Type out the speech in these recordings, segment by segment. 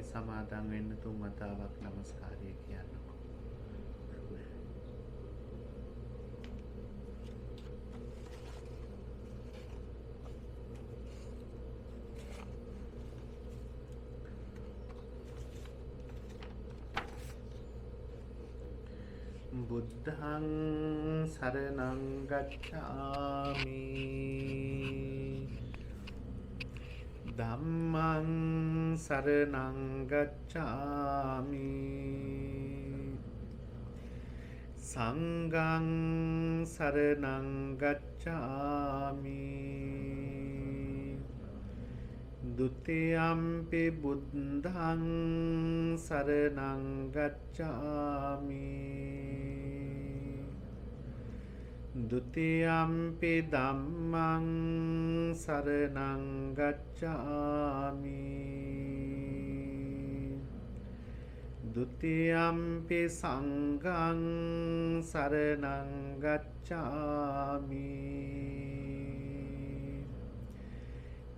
සමාදන් වෙන්න 3 වතාවක් නමස්කාරය කියන්නකෝ. බුද්ධං සරණං ගච්ඡාමි ධම්මං සරණං ගච්ඡාමි සංඝං සරණං ගච්ඡාමි ဒ ුතියම්පි බුද්ධං සරණං ගච්ඡාමි ဒ ුතියම්පි ධම්මං සරණං ගච්ඡාමි ဒ ුතියම්පි සංඝං සරණං ගච්ඡාමි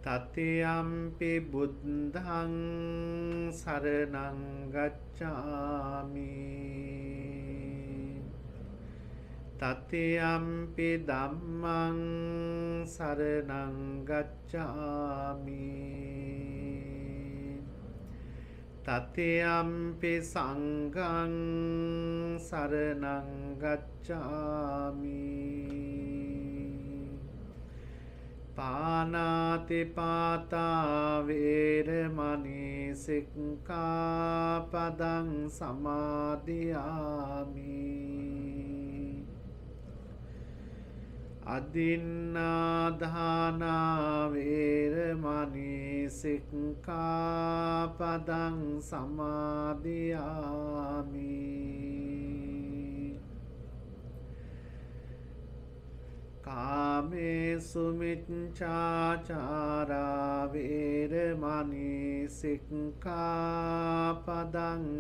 တတိယම්පි බුද්ධං සරණං ගච්ඡාමි တတိယම්පි ධම්මං සරණං ගච්ඡාමි တတိယම්පි සංඝං සරණං ගච්ඡාමි පානාතිපාතා වේරමණී සික්ඛාපදං සමාදියාමි අදින්නාදානා වේරමණී සික්ඛාපදං සමාදියාමි කාමේසු මිච්ඡාචාරා වේරමණී සික්ඛාපදං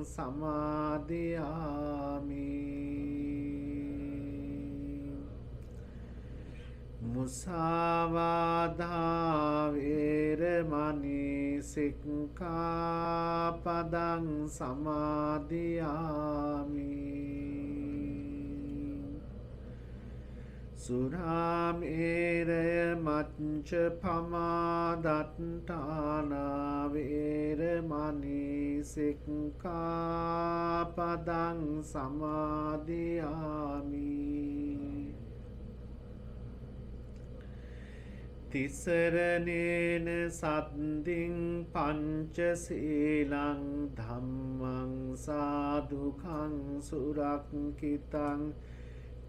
සමාදියාමි මුසාවාදා වේරමණී සික්ඛාපදං සමාදියාමි සුරාමේරය මච්ඡපමාදට්ඨානා වේරමණී සික්ඛාපදං සමාදියාමි තිසරණේන සද්දින් පංචශීලං ධම්මං සාදුකං සුරක්ඛිතං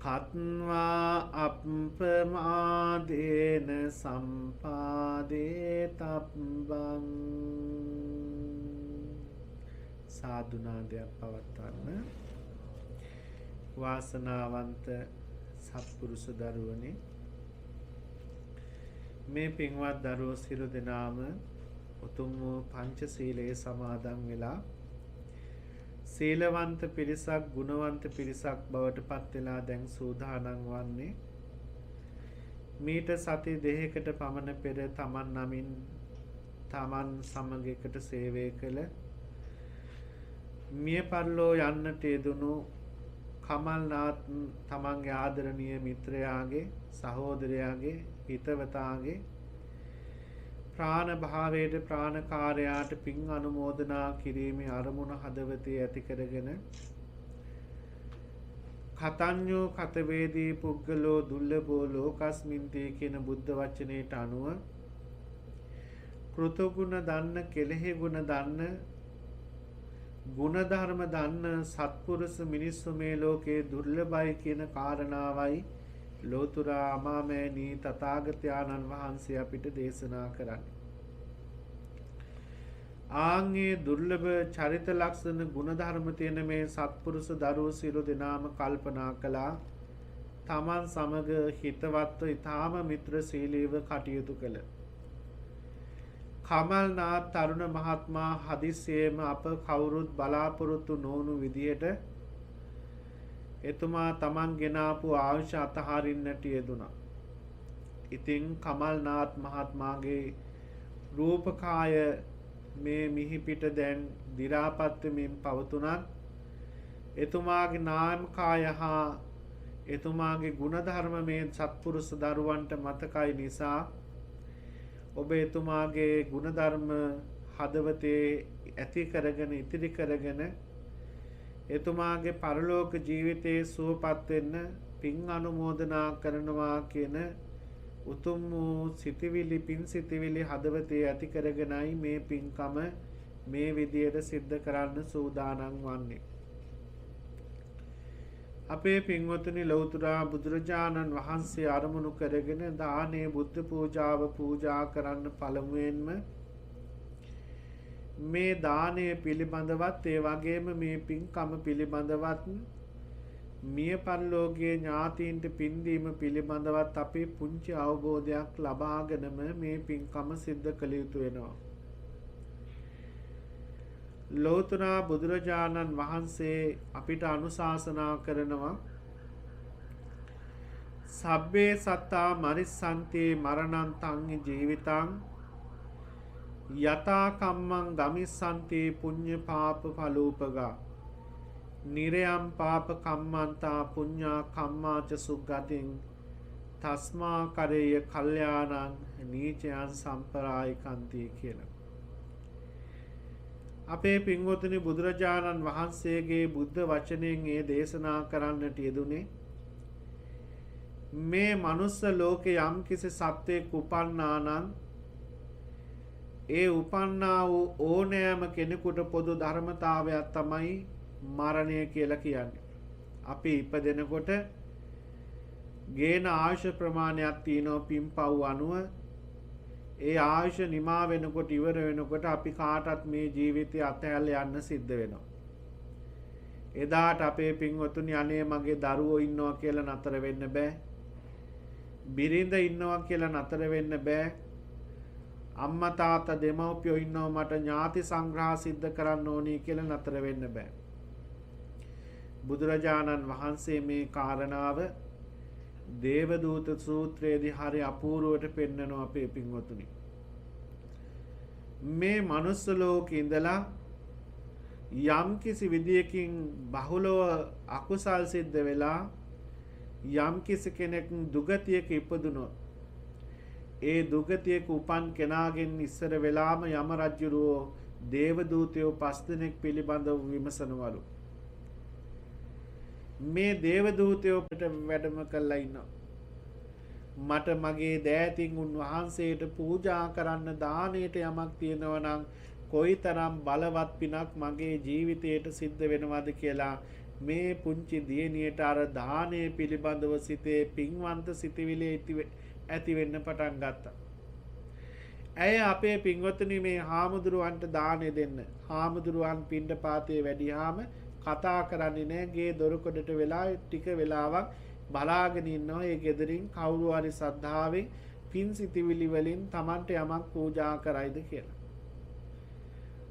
කତ୍වා අප්පමාදේන සම්පාදේ තබ්බං සාදුනාදයක් පවත්වන්න වාසනාවන්ත සත්පුරුෂ දරුවනේ මේ පින්වත් දරුවෝ සියලු දෙනාම උතුම් වූ පංචශීලයේ සමාදන් වෙලා සීලවන්ත පිරිසක් ගුණවන්ත පිරිසක් බවට පත් වෙලා දැන් සූදානම් වන්නේ මීට සති දෙකකට පමණ පෙර තමන් නමින් තමන් සමග එකට සේවය කළ මිය පරලෝ යන්නට යෙදුණු කමල්නාත් තමන්ගේ ආදරණීය මිත්‍රයාගේ සහෝදරයාගේ හිතවතාගේ ප්‍රාණ භාවයට ප්‍රාණකාරයාට පින් අනුමෝදනා කිරීමේ අරමුණ හදවතේ ඇති කරගෙන කතඤ්ඤෝ කතවේදී පුද්ගලෝ දුර්ලභෝ ලෝකස්මින්තේ කියන බුද්ධ වචනයට අනුව කෘතගුණ දන්න කෙලෙහි ගුණ දන්න ගුණධර්ම දන්න සත්පුරුෂ මිනිස්සු මේ ලෝකේ දුර්ලභයි කියන කාරණාවයි ලෝතුරා අමාමෑණී තථාගතයන්න් වහන්සේ අපිට දේශනා කරන්නේ. ආන්ගේ දුර්ලභ චරිත ලක්ෂණ ගුණධර්ම තියෙන මේ සත්පුරුෂ දරුවෝ සියලු දෙනාම කල්පනා කළා තමන් සමග හිතවත්ව ඊ타ම මිත්‍රශීලීව කටයුතු කළ කමල්නාත් තරුණ මහත්මයා හදිසියේම අප කවුරුත් බලාපොරොත්තු නොවුණු විදියට එතුමා තමන් ගෙනාපු ආයුෂ අතහරින්නට යෙදුණා. ඉතින් කමල්නාත් මහත්මයාගේ රූපකාය මේ මිහිපිට දැන් දි รา පත් වෙමින් පවතුනත් එතුමාගේ නාමකාය හා එතුමාගේ ගුණධර්ම මේ සත්පුරුෂ දරුවන්ට මතකයි නිසා ඔබ එතුමාගේ ගුණධර්ම හදවතේ ඇති කරගෙන ඉතිරි කරගෙන එතුමාගේ පරලෝක ජීවිතයේ සුවපත් වෙන්න පින් අනුමෝදනා කරනවා කියන උතුම් වූ සිතවිලි පින් සිතවිලි හදවතේ ඇති කරගෙනයි මේ පින්කම මේ විදියට සිද්ධ කරන්න සූදානම් වන්නේ. අපේ පින්වතුනි ලෞතර බුදුරජාණන් වහන්සේ අරමුණු කරගෙන දානේ බුද්ධ පූජාව පූජා කරන්න පළමුවෙන්ම මේ දානය පිළිබඳවත් ඒ වගේම මේ පින්කම පිළිබඳවත් මිය පරලෝකීය ඥාතීන්ට පින් දීම පිළිබඳවත් අපේ පුංචි අවබෝධයක් ලබාගෙනම මේ පින්කම සිද්ධ කළ යුතු වෙනවා. ලෝතර බුදුරජාණන් වහන්සේ අපිට අනුශාසනා කරනවා සබ්බේ සත්තා මරිස්සන්තේ මරණං තං ජීවිතං යතා කම්මං ගමිස්සන්තේ පුඤ්ඤ පාප ඵලෝපගා නිරයම් පාප කම්මන්තා පුඤ්ඤා කම්මාච සුග්ගතින් තස්මා කරේය කල්යාණං නීචයන් සම්පරායිකන්ති කියලා. අපේ පින්වතුනි බුදුරජාණන් වහන්සේගේ බුද්ධ වචනයෙන් ඒ දේශනා කරන්නට යෙදුනේ මේ මනුස්ස ලෝකේ යම් කිසි සත්වයෙක් උපන්නා නම් ඒ උපන්නා වූ ඕනෑම කෙනෙකුට පොදු ධර්මතාවයක් තමයි මරණය කියලා කියන්නේ. අපි ඉපදෙනකොට ගේන ආයුෂ ප්‍රමාණයක් තියෙනවා පින්පව් අනුව. ඒ ආයුෂ නිමා වෙනකොට ඉවර වෙනකොට අපි කාටත් මේ ජීවිතය අතහැරලා යන්න සිද්ධ වෙනවා. එදාට අපේ පින්වතුනි අනේ මගේ දරුවෝ ඉන්නවා කියලා නතර වෙන්න බෑ. බිරිඳ ඉන්නවා කියලා නතර වෙන්න බෑ. අම්මා තාත්තා දෙමව්පියෝ ඉන්නවා මට ඥාති සංග්‍රහ සිද්ධ කරන්න ඕනි කියලා නතර වෙන්න බෑ. බුදුරජාණන් වහන්සේ මේ කාරණාව දේවදූත සූත්‍රයේදී හරි අපූර්වවට පෙන්වනවා අපේ පින්වතුනි. මේ මනුස්ස ලෝකේ ඉඳලා යම් කිසි විදියකින් බහුලව අකුසල් සිද්ධ වෙලා යම් කිසි කෙනෙක් දුගතියක ඉපදුනොත් ඒ දුගතියක උපන් කෙනාගෙන් ඉස්සර වෙලාම යම රජුරෝ දේවදූතයෝ 5 දෙනෙක් පිළිබඳව විමසනවලු. මේ දේවදූතයෝ වැඩම කළා ඉන්නවා. මට මගේ දෑතින් උන්වහන්සේට පූජා කරන්න දාණයට යමක් තියෙනවා නම් කොයිතරම් බලවත් පිනක් මගේ ජීවිතයට සිද්ධ වෙනවද කියලා මේ පුංචි දියණියට අර දාණය පිළිබඳව සිතේ පින්වන්ත සිතවිලි ඇති වෙන්න පටන් ගත්තා. ඇය අපේ පින්වතුනි මේ හාමුදුරුවන්ට දාණය දෙන්න. හාමුදුරුවන් පිණ්ඩපාතේ වැඩියාම කතා කරන්නේ නැහැ. ගේ දොරකඩට වෙලා ටික වෙලාවක් බලාගෙන ඉන්නවා. ඒ ගෙදරින් කවුරු හරි ශ්‍රද්ධාවෙන් පින් සිතිවිලි වලින් Tamanට යමක් පූජා කරයිද කියලා.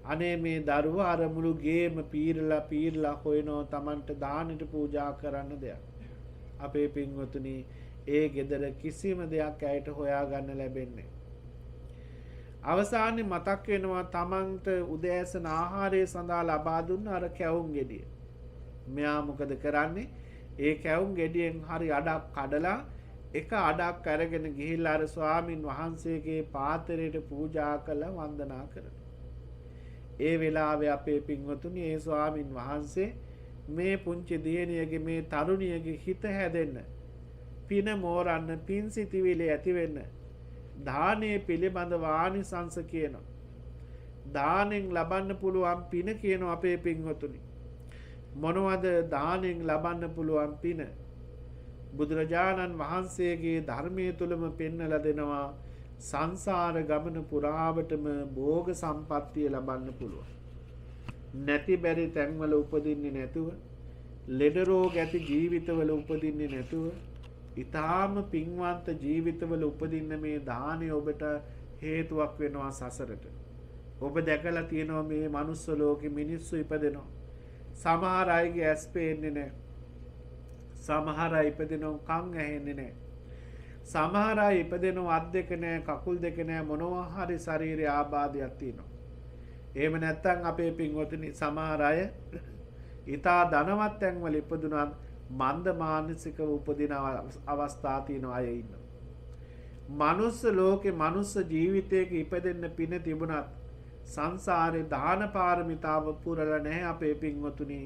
අනේ මේ දරුවා අර මුළු ගේම පීරලා හොයනවා Tamanට දානෙට පූජා කරන්න දෙයක්. අපේ පින්වතුනි ඒ ගෙදර කිසිම දෙයක් ඇයට හොයාගන්න ලැබෙන්නේ. අවසානයේ මතක් වෙනවා Tamanට උදෑසන ආහාරය සඳහා ලබා දුන්න අර කැවුම් ගෙඩිය. මෙයා මොකද කරන්නේ? ඒ කැවුම් ගෙඩියෙන් හරි අඩක් කඩලා එක අඩක් අරගෙන ගිහිල්ලා අර ස්වාමින් වහන්සේගේ පාත්‍රයට පූජා කළ වන්දනා කරනවා. ඒ වෙලාවේ අපේ පින්වතුනි ඒ ස්වාමින් වහන්සේ මේ පුංචි දියණියගේ මේ තරුණියගේ හිත හැදෙන්න, පින මෝරන්න, පින් සිතිවිලි ඇති වෙන්න දානයේ පිළිබඳ ආනිසංස කියනවා. දානෙන් ලබන්න පුළුවන් පින කියනවා අපේ පින්වතුනි. මොනවද දානෙන් ලබන්න පුළුවන් පින? බුදුරජාණන් වහන්සේගේ ධර්මයේ තුලම පෙන්වලා දෙනවා සංසාර ගමන පුරාවටම භෝග සම්පත්තිය ලබන්න පුළුවන්. නැති බැරි තැන්වල උපදින්නේ නැතුව, ලෙඩ රෝග ඇති ජීවිතවල උපදින්නේ නැතුව, ඊටාම පින්වන්ත ජීවිතවල උපදින්න මේ දානය ඔබට හේතුවක් වෙනවා සසරට. ඔබ දැකලා තියෙනවා මේ manuss ලෝකෙ මිනිස්සු ඉපදෙනවා. සමහර අයගේ ඇස් පේන්නේ නැහැ. සමහර අය ඉපදෙනවා කන් ඇහෙන්නේ නැහැ. සමහර අය ඉපදෙනවා අත් දෙක නැහැ, කකුල් දෙක නැහැ, මොනවා හරි ශරීරයේ ආබාධයක් තියෙනවා. එහෙම නැත්නම් අපේ පින්වතුනි සමහර අය ඊටා ධනවත් තැන්වල ඉපදුනත් මන්ද මානසිකව උපදින අවස්ථා තියෙන අය ඉන්නවා. මනුස්ස ලෝකේ මනුස්ස ජීවිතයක ඉපදෙන්න පින තිබුණත් සංසාරේ දාන පාරමිතාව පුරලා නැහැ අපේ පින්වතුනි.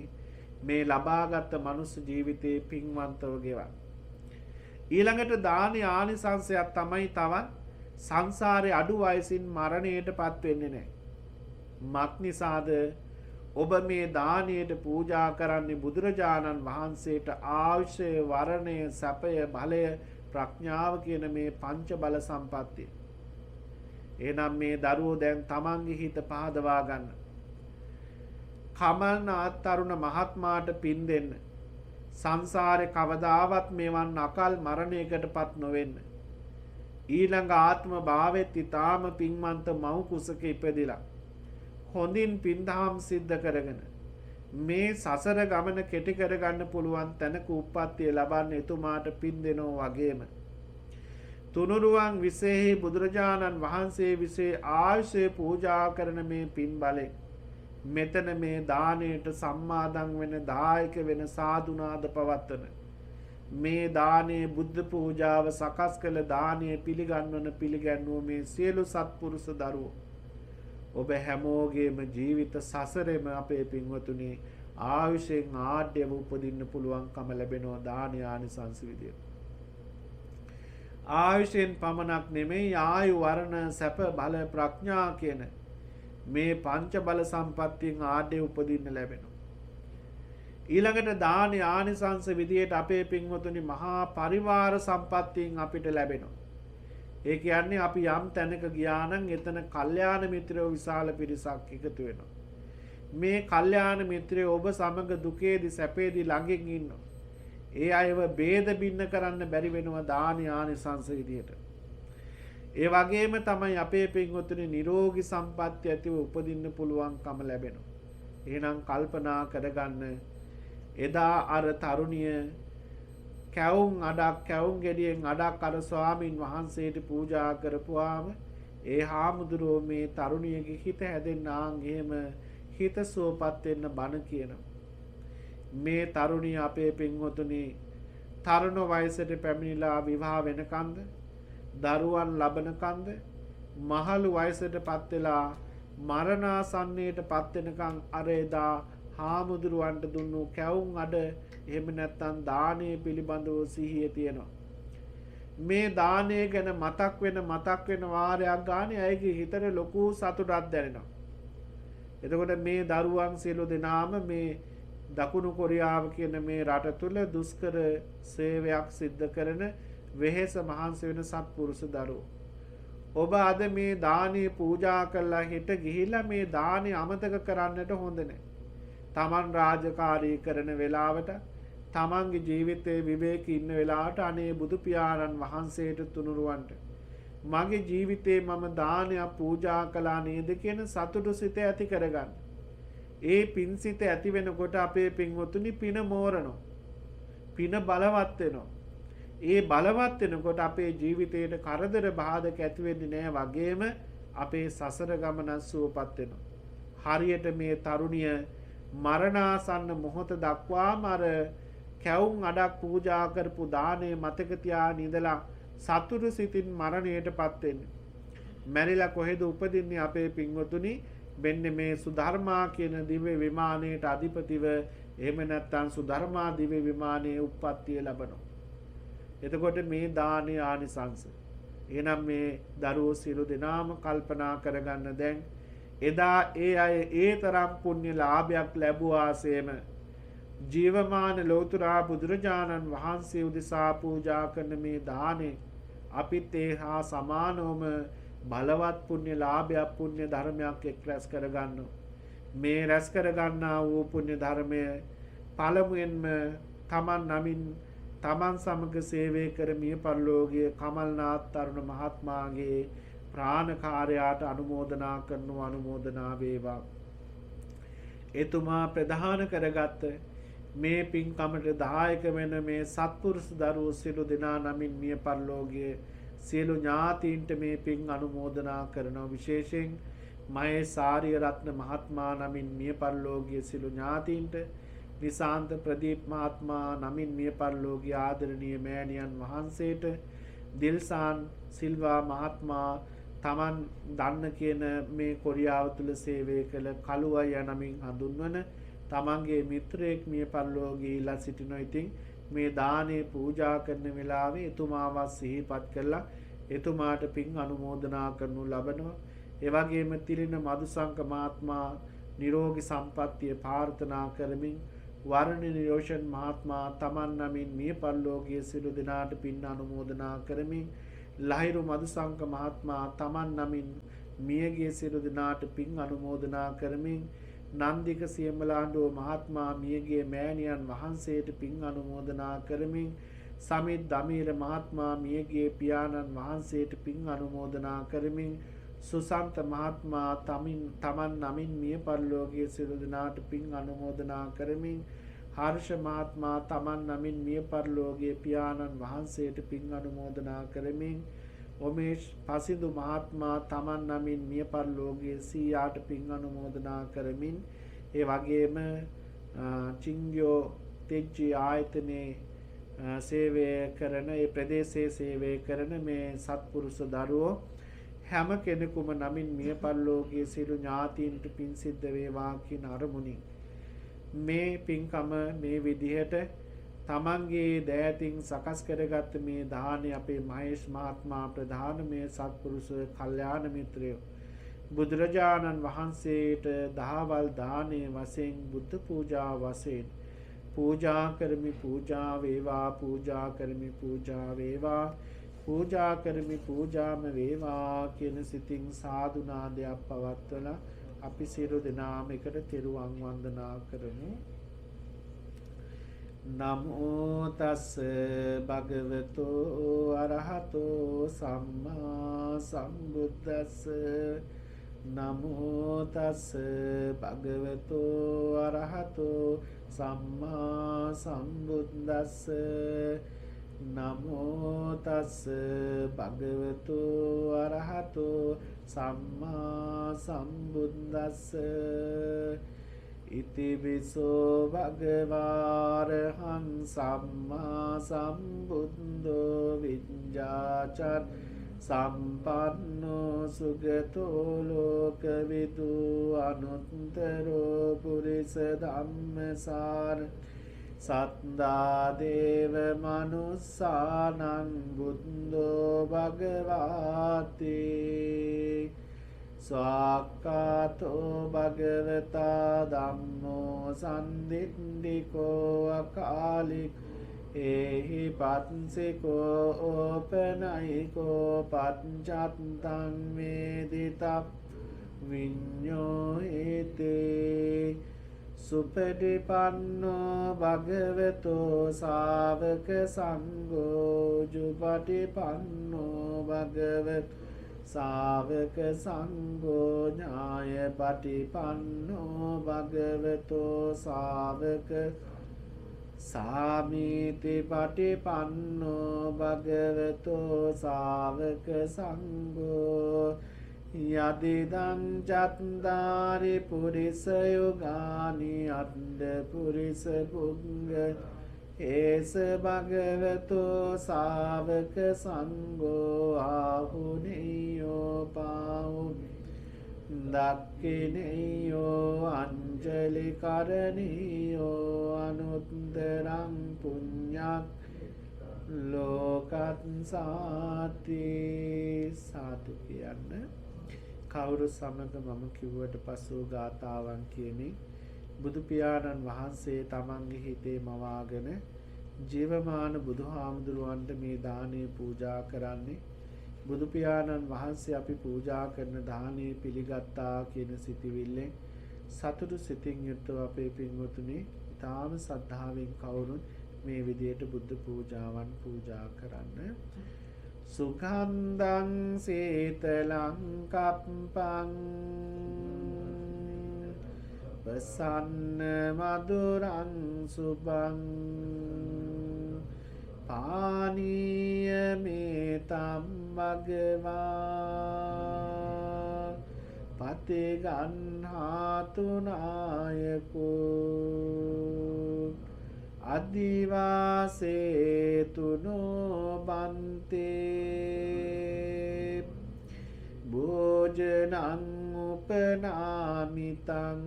මේ ලබාගත් මනුස්ස ජීවිතේ පින්වන්තව ගෙවන්න. ඊළඟට දානි ආනිසංසයක් තමයි තවත් සංසාරේ අඩු වයසින් මරණයටපත් වෙන්නේ නැහැ. මක් නිසාද? ඔබ මේ දානයට පූජා කරන්නේ බුදුරජාණන් වහන්සේට ආයුෂය, වරණය, සැපය, බලය, ප්‍රඥාව කියන මේ පංච බල සම්පත්තිය. එහෙනම් මේ දරුවෝ දැන් තමන්ගේ හිත පහදවා ගන්න. කමන්න අතරුණ මහත්මාට පින් දෙන්න. සංසාරේ කවදාවත් මෙවන් අකල් මරණයකටපත් නොවෙන්න. ඊළඟ ආත්ම භාවෙත් ඊටාම පින්වන්ත මව් කුසක ඉපදිලා හොඳින් පින්දහම් සිද්ධ කරගෙන මේ සසර ගමන කෙටි කරගන්න පුළුවන් තැනක උප්පත්තිය ලබන්න එතුමාට පින් දෙනවා වගේම තුනුරුවන් විශේෂ බුදුරජාණන් වහන්සේ විශේෂ ආයුෂය පූජා කරන මේ පින් බලෙන් මෙතන මේ දාණයට සම්මාදන් වෙන දායක වෙන සාදුනාද පවත්වන මේ දානයේ බුද්ධ පූජාව සකස් කළ දානයේ පිළිගන්වන මේ සියලු සත්පුරුෂ දරුවෝ ඔබ හැමෝගේම ජීවිත සසරෙම අපේ පින්වතුනි ආයුෂෙන් ආඩ්‍යව උපදින්න පුළුවන්කම ලැබෙනවා දාන ආනිසංස විදියට. ආයුෂෙන් පමණක් නෙමෙයි ආයු වර්ණ සැප බල ප්‍රඥා කියන මේ පංච බල සම්පත්තියෙන් ආඩ්‍ය උපදින්න ලැබෙනවා. ඊළඟට දාන ආනිසංස විදියට අපේ පින්වතුනි මහා පරිවාර සම්පත්තියෙන් අපිට ලැබෙනවා. ඒ කියන්නේ අපි යම් තැනක ගියා නම් එතන කල්යාණ මිත්‍රයෝ විශාල පිරිසක් එකතු වෙනවා. මේ කල්යාණ මිත්‍රයෝ ඔබ සමග දුකේදී සැපේදී ළඟින් ඉන්නවා. ඒ අයව ભેද බින්න කරන්න බැරි වෙනවා දාන ආනිසංස විදියට. ඒ වගේම තමයි අපේ පින්වතුනි නිරෝගී සම්පත්‍ය ඇතිව උපදින්න පුළුවන්කම ලැබෙනවා. එහෙනම් කල්පනා කරගන්න එදා අර තරුණිය කැවුම් අඩක් කැවුම් ගෙඩියෙන් අඩක් අර ස්වාමින් වහන්සේට පූජා කරපුවාම ඒ හාමුදුරුවෝ මේ තරුණියගේ හිත හැදෙන්න ආන්ගෙම හිත සුවපත් වෙන්න බණ කියනවා. මේ තරුණිය අපේ පින්වතුනි තරුණ වයසට පැමිණිලා විවාහ වෙනකන්ද දරුවන් ලබනකන්ද මහලු වයසටපත් වෙලා මරණාසන්නයටපත් වෙනකන් අර එදා හාමුදුරුවන්ට දුන්නු කැවුම් අඩ එහෙම නැත්නම් දානය පිළිබඳව සිහිය තියෙනවා. මේ දානය ගැන මතක් වෙන වාරයක් ගානේ ඇයිගේ හිතට ලොකු සතුටක් දැනෙනවා. එතකොට මේ දරුවන් සියලු දෙනාම මේ දකුණු කොරියාව කියන මේ රට තුල දුෂ්කර සේවයක් සිද්ධ කරන වෙහෙස මහන්සි වෙන සත්පුරුෂ දරුවෝ. ඔබ අද මේ දානීය පූජා කළා හිට ගිහිලා මේ දානි අමතක කරන්නට හොඳ නැහැ. තමන් රාජකාරී කරන වෙලාවට තමන්ගේ ජීවිතයේ විවේක ඉන්න වෙලාවට අනේ බුදු පියාණන් වහන්සේට තුනුරුවන්ට මගේ ජීවිතේ මම දානයක් පූජා කළා නේද කියන සතුටු සිත ඇති කරගන්න. ඒ පින් සිත ඇති වෙනකොට අපේ පින්වතුනි පින මෝරනවා. පින බලවත් වෙනවා. ඒ බලවත් වෙනකොට අපේ ජීවිතේට කරදර බාධක ඇති වෙන්නේ නැහැ වගේම අපේ සසර ගමන සුවපත් වෙනවා. හරියට මේ තරුණිය මරණාසන්න මොහොත දක්වාම අර කැවුම් අඩක් පූජා කරපු දානේ මතක තියාගෙන ඉඳලා සතුටු සිතින් මරණයටපත් වෙන්නේ. මැරිලා කොහෙද උපදින්නේ අපේ පින්වතුනි? මෙන්න මේ සුධර්මා කියන දිව්‍ය විමානයට අධිපතිව එහෙම නැත්නම් සුධර්මා දිව්‍ය විමානයේ උප්පත්තිය ලබනවා. එතකොට මේ දානේ ආනිසංස. එහෙනම් මේ දරුවෝ සියලු දෙනාම කල්පනා කරගන්න දැන් එදා ඒ අය ඒ තරම් පුණ්‍ය ලාභයක් ලැබුවාසේම ජීවමාන ලෞතුරා බුදුරජාණන් වහන්සේ උදෙසා පූජා කරන මේ දානේ අපිත් ඒ හා සමානවම බලවත් පුණ්‍ය ලාභයක් පුණ්‍ය ධර්මයක් එක් රැස් කරගන්න. මේ රැස් කරගන්නා වූ පුණ්‍ය ධර්මය පළමුවෙන්ම තමන් නමින් තමන් සමග සේවය කරමිය පරලෝකීය කමල්නාත් තරුණ මහත්මයාගේ ප්‍රාණකාරයාට අනුමෝදනා කරනවා. අනුමෝදනා වේවා. එතුමා ප්‍රධාන කරගත්ත මේ පින්කමට දායක වෙන මේ සත්පුරුෂ දරුවෝ සියලු දෙනා නමින් මිය පරලෝකීය සියලු ඥාතීන්ට මේ පින් අනුමෝදනා කරනවා. විශේෂයෙන් මහේසාරිය රත්න මහත්මයා නමින් මිය පරලෝකීය සියලු ඥාතීන්ට, නිසාන්ත ප්‍රදීප් මහත්මයා නමින් මිය පරලෝකීය ආදරණීය මෑණියන් වහන්සේට, දිල්සාන් සිල්වා මහත්මයා තමන් දන්න කියන මේ කොරියාව තුළ සේවය කළ කළුවය නමින් හඳුන්වන තමන්ගේ මිත්‍රයෙක් මිය පරලෝකීය ඉලා සිටිනවා. ඉතින් මේ දානේ පූජා කරන වෙලාවේ එතුමාවත් සිහිපත් කරලා එතුමාට පින් අනුමෝදනා කරනු ලබනවා. ඒ වගේම තිරින මදුසංක මහත්මයා නිරෝගී සම්පන්නිය ප්‍රාර්ථනා කරමින්, වර්ණ නිරෝෂන් මහත්මයා තමන් නමින් මිය පරලෝකීය සියලු දෙනාට පින් අනුමෝදනා කරමින්, ලහිරු මදුසංක මහත්මයා තමන් නමින් මියගිය සියලු දෙනාට පින් අනුමෝදනා කරමින්, නන්දික සියඹලාඬුව මහත්මයා මියගිය මෑණියන් වහන්සේට පින් අනුමෝදනා කරමින්, සමිත් දමීර මහත්මයා මියගිය පියාණන් වහන්සේට පින් අනුමෝදනා කරමින්, සුසන්ත මහත්මයා තමන් නමින් මිය පරලෝකීය සියලු දෙනාට පින් අනුමෝදනා කරමින්, හර්ෂ මහත්මයා තමන් නමින් මිය පරලෝකීය පියාණන් වහන්සේට පින් අනුමෝදනා කරමින්, ඔමේෂ් පසිදු මහත්මයා තමන් නමින් මිය පරලෝකීය සීයාට පින් අනුමෝදනා කරමින්, ඒ වගේම චිංග්යෝ තෙජ්ජි ආයතනයේ සේවය කරන, ඒ ප්‍රදේශයේ සේවය කරන මේ සත්පුරුෂ දරුවෝ හැම කෙනෙකුම නමින් මිය පරලෝකීය සියලු ඥාතීන්ට පින් සිද්ධ වේවා කියන අරමුණින් මේ පින්කම මේ විදිහට තමන්ගේ දෑතින් සකස් කරගත්ත මේ දානේ අපේ මහේෂ් මහත්මයා ප්‍රධාන මේ සත්පුරුෂ කල්යාණ මිත්‍රයෝ බුදුරජාණන් වහන්සේට දහවල් දානේ වශයෙන් බුද්ධ පූජා වශයෙන් පූජා කරමි. පූජා වේවා, පූජා කරමි, පූජා වේවා, පූජා කරමි, පූජාම වේවා කියන සිතින් සාදු නාදයක් පවත්වලා අපි සියලු දෙනාම එකට තෙරුවන් වන්දනා කරමු. නමෝ තස් භගවතෝ අරහතෝ සම්මා සම්බුද්දස්ස. නමෝ තස් භගවතෝ අරහතෝ සම්මා සම්බුද්දස්ස. නමෝ තස් භගවතෝ අරහතෝ සම්මා සම්බුද්දස්ස. ඉතිවිසෝ භගවාරහං සම්මා සම්බුද්ධෝ විඤ්ඤාචර් සම්පන්නෝ සුගතෝ ලෝකවිදු අනුත්තරෝ පුරිස ධම්මසාර සත්තා දේව මනුස්සානං බුද්ධෝ භගවාති ස්වාක්ඛාතෝ භගවතා ධම්මෝ සම්දිත්තිකෝ අකාලික ඒහි පත්සිකෝ ඕපනයිකෝ පච්චත්තං වේදිතප් විඤ්ඤෝ හේතේ සුපටිපන්නෝ භගවතෝ ශාවක සංඝෝ ජුපටිපන්නෝ භගවතෝ ශාවක සංඝෝ ඥායපටිපන්නෝ භගවතෝ ශාවක සාමීති පටිපන්නෝ භගවතෝ ශාවක සංඝෝ යදිදං චත්තාරි පුරිස යුගානි අද්ද පුරිස පුංග ඒස භගවතෝ සාවක සංඝෝ ආහුනේයෝ පාහු දක්ඛිනේයෝ අංජලි කරණීයෝ අනුත්තරං පුඤ්ඤක් ලෝකත්සාති සාදු කියන්න කවුරු සමග මම කිව්වට පසු ගාතාවන් කියමින් බුදු පියාණන් වහන්සේ තමන්ගේ හිතේ මවාගෙන ජීවමාන බුදුහාමුදුරුවන්ට මේ දානය පූජා කරන්නේ බුදු පියාණන් වහන්සේ අපි පූජා කරන දානය පිළිගත්තා කියන සිතිවිල්ලෙන් සතුටු සිතින් යුක්තව අපේ පින්වතුනි ඊටාම සද්ධාවෙන් කවුරුත් මේ විදියට බුද්ධ පූජාවන් පූජා කරන්න සුගන්ධං සීතලං කප්පං ප්‍රසන්න මధుරං සුභං පානීය මේතම් භගවා පතිගන්හාතු නායකෝ අදිවාසේතුනෝ බන්තේ භෝජනං උපනාමිතං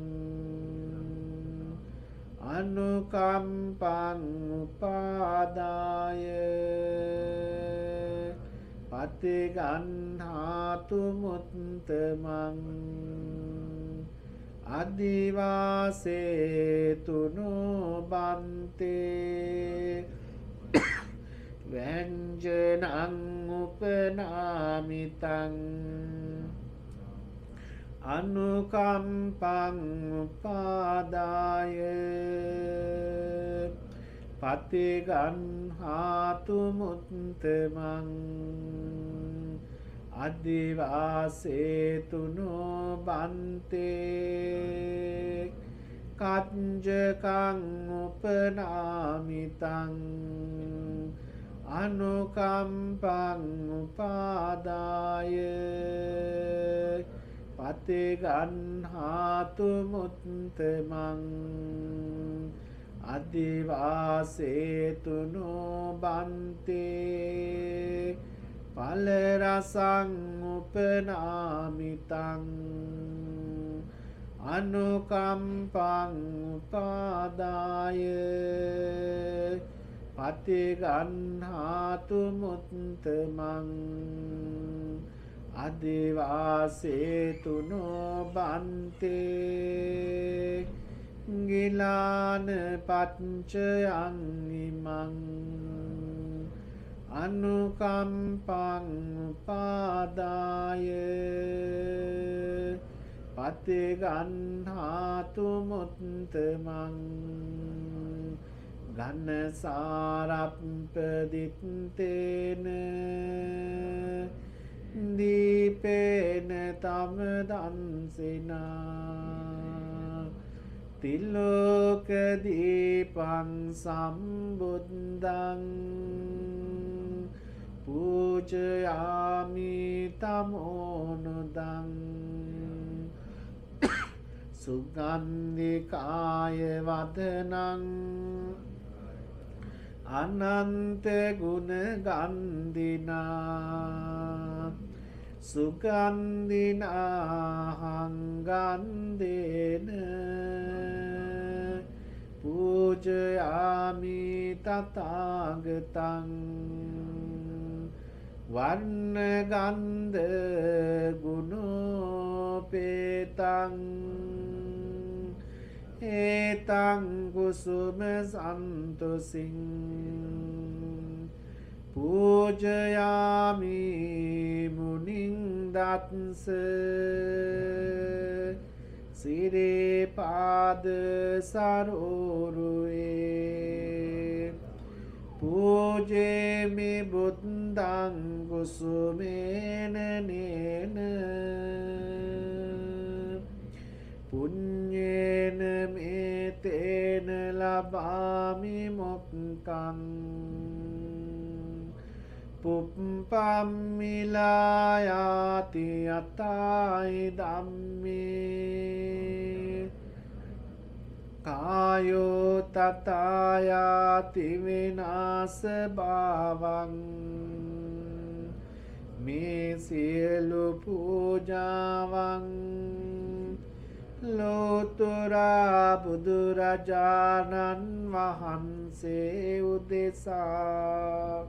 අනුකම්පං උපාදාය පතිගන්හාතු මුත්තමං අදිවාසේතුනෝ බන්තේ ව්‍යංජනං උපනාමිතං අනුකම්පං උපාදාය පතිගන්හාතු මුත්තමං අදිවාසේතුනෝ බන්තේ කංජකං උපනාමිතං අනුකම්පං උපාදාය පතිගන්හාතු මුත්තමං අදිවාසේතුනෝ බන්තේ පලරසං උපනාමිතං අනුකම්පං උපාදාය පතිගන්හාතු මුත්තමං අදිවාසේතුනෝ බන්තේ ගිලාන පච්චයං ඉමං අනුකම්පං උපාදාය පතිගන්හාතු මුත්තමං ඝනසාරප්පදිත්තේන දීපේන තම දන්සිනා තිලෝක දීපං සම්බුද්ධං පූජයාමි තමෝනුදං සුගන්ධිකාය වදනං අනන්ත ගුණ ගන්ධිනා සුගන්ධිනාහංගන්දේන පූජයාමි තථාගතං වන්නගන්ධ ගුණෝපේතං ඒතං කුසුම සන්තුසින් පූජයාමි මුනිං දත්ස සිරේපාද සරෝරුවේ පූජේමි බුද්ධං කුසුමේන නේන පුඤ්ඤේන මේතේන ලබාමි මොක්ඛං පුප්පම්මිලායාති යතයි ධම්මේ කායෝ තතායාති විනාස භාවං මේ සියලු පූජාවන් ලෝතුරා බුදුරජාණන් වහන්සේ උදෙසා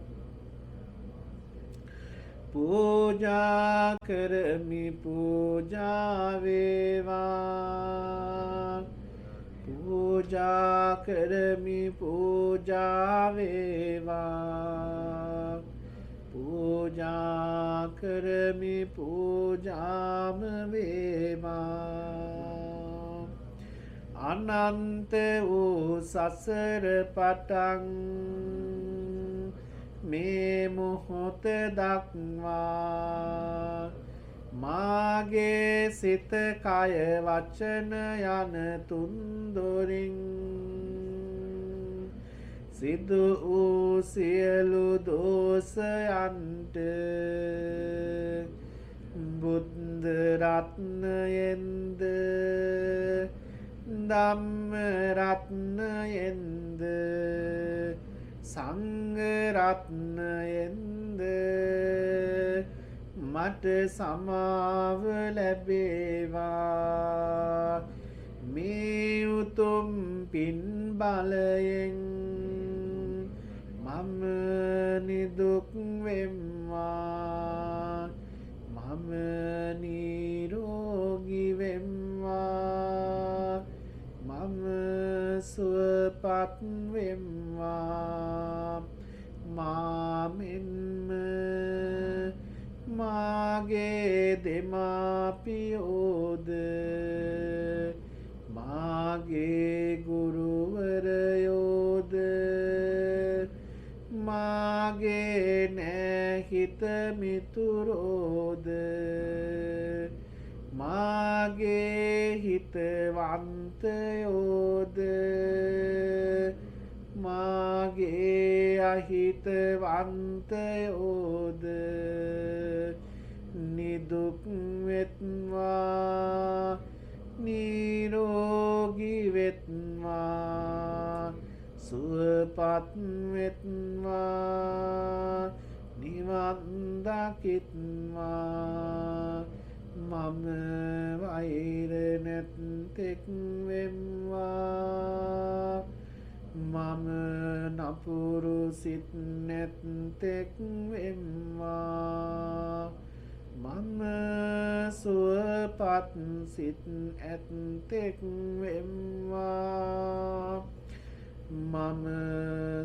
පූජා කරමි පූජා වේවා පූජා කරමි පූජා වේවා පූජා කරමි පූජාම වේවා අනන්ත වූ සසර පටන් මේ මොහොත දක්වා මාගේ සිත කය වචන යන තුන්දොරින් සිදු වූ සියලු දෝෂයන්ට බුද්ධ රත්නයෙන්ද ධම්ම රත්නයෙන්ද සංඝ රත්නයෙන්ද මට සමාව ලැබේවා මේ උතුම් පින් බලයෙන් මම නිදුක් වෙම්වා මම නිරෝගී වෙම්වා මම සුවපත් වෙම්වා මාමෙන්ම මාගේ දෙමාපියෝද මාගේ ගුරුවරයෝද මාගේ නැහිත මිතුරෝද මාගේ හිතවන්තයෝද මාගේ අහිතවන්තයෝද නිදුක් වෙත්වා නිරෝගී වෙත්වා සුවපත් වෙත්වා නිවන් දකිත්වා මම වෛර නැත්තෙක් වෙම්වා මම නපුරු සිත් නැත්තෙක් වෙම්වා මම සුවපත් සිත් ඇත්තෙක් වෙම්වා මම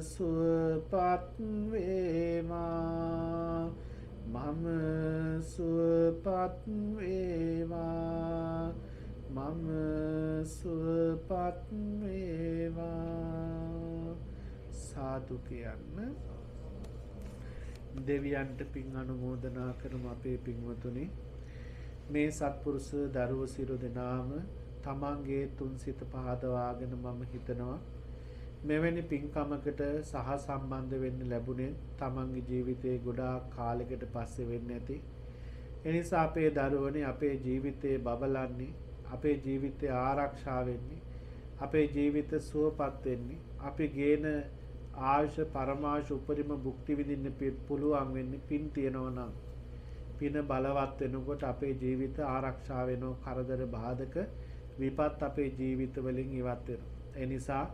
සුවපත් වේවා මම සුවපත් වේවා මම සුවපත් වේවා සාදු කියන්න දෙවියන්ට පින් අනුමෝදනා කරමු අපේ පින්වතුනි මේ සත්පුරුෂ දරුවෝ සියලු දෙනාම තමන්ගේ තුන් සිත පහදවාගෙන මම හිතනවා මෙවැනි පින්කමකට සහ සම්බන්ධ වෙන්න ලැබුණේ තමන්ගේ ජීවිතේ ගොඩාක් කාලයකට පස්සේ වෙන්න ඇති. එනිසා අපේ දරුවනේ අපේ ජීවිතේ බබලන්නේ අපේ ජීවිතය ආරක්ෂා වෙන්නේ අපේ ජීවිත සුවපත් වෙන්නේ අපි ගේන ආයුෂ පරමායුෂ උපරිම භුක්ති විඳින්න පුළුවන් වෙන්නේ පින් තියනවා නම් පින බලවත් වෙනකොට අපේ ජීවිත ආරක්ෂා වෙනවා කරදර බාධක විපත් අපේ ජීවිත වලින් ඉවත් වෙනවා. ඒ නිසා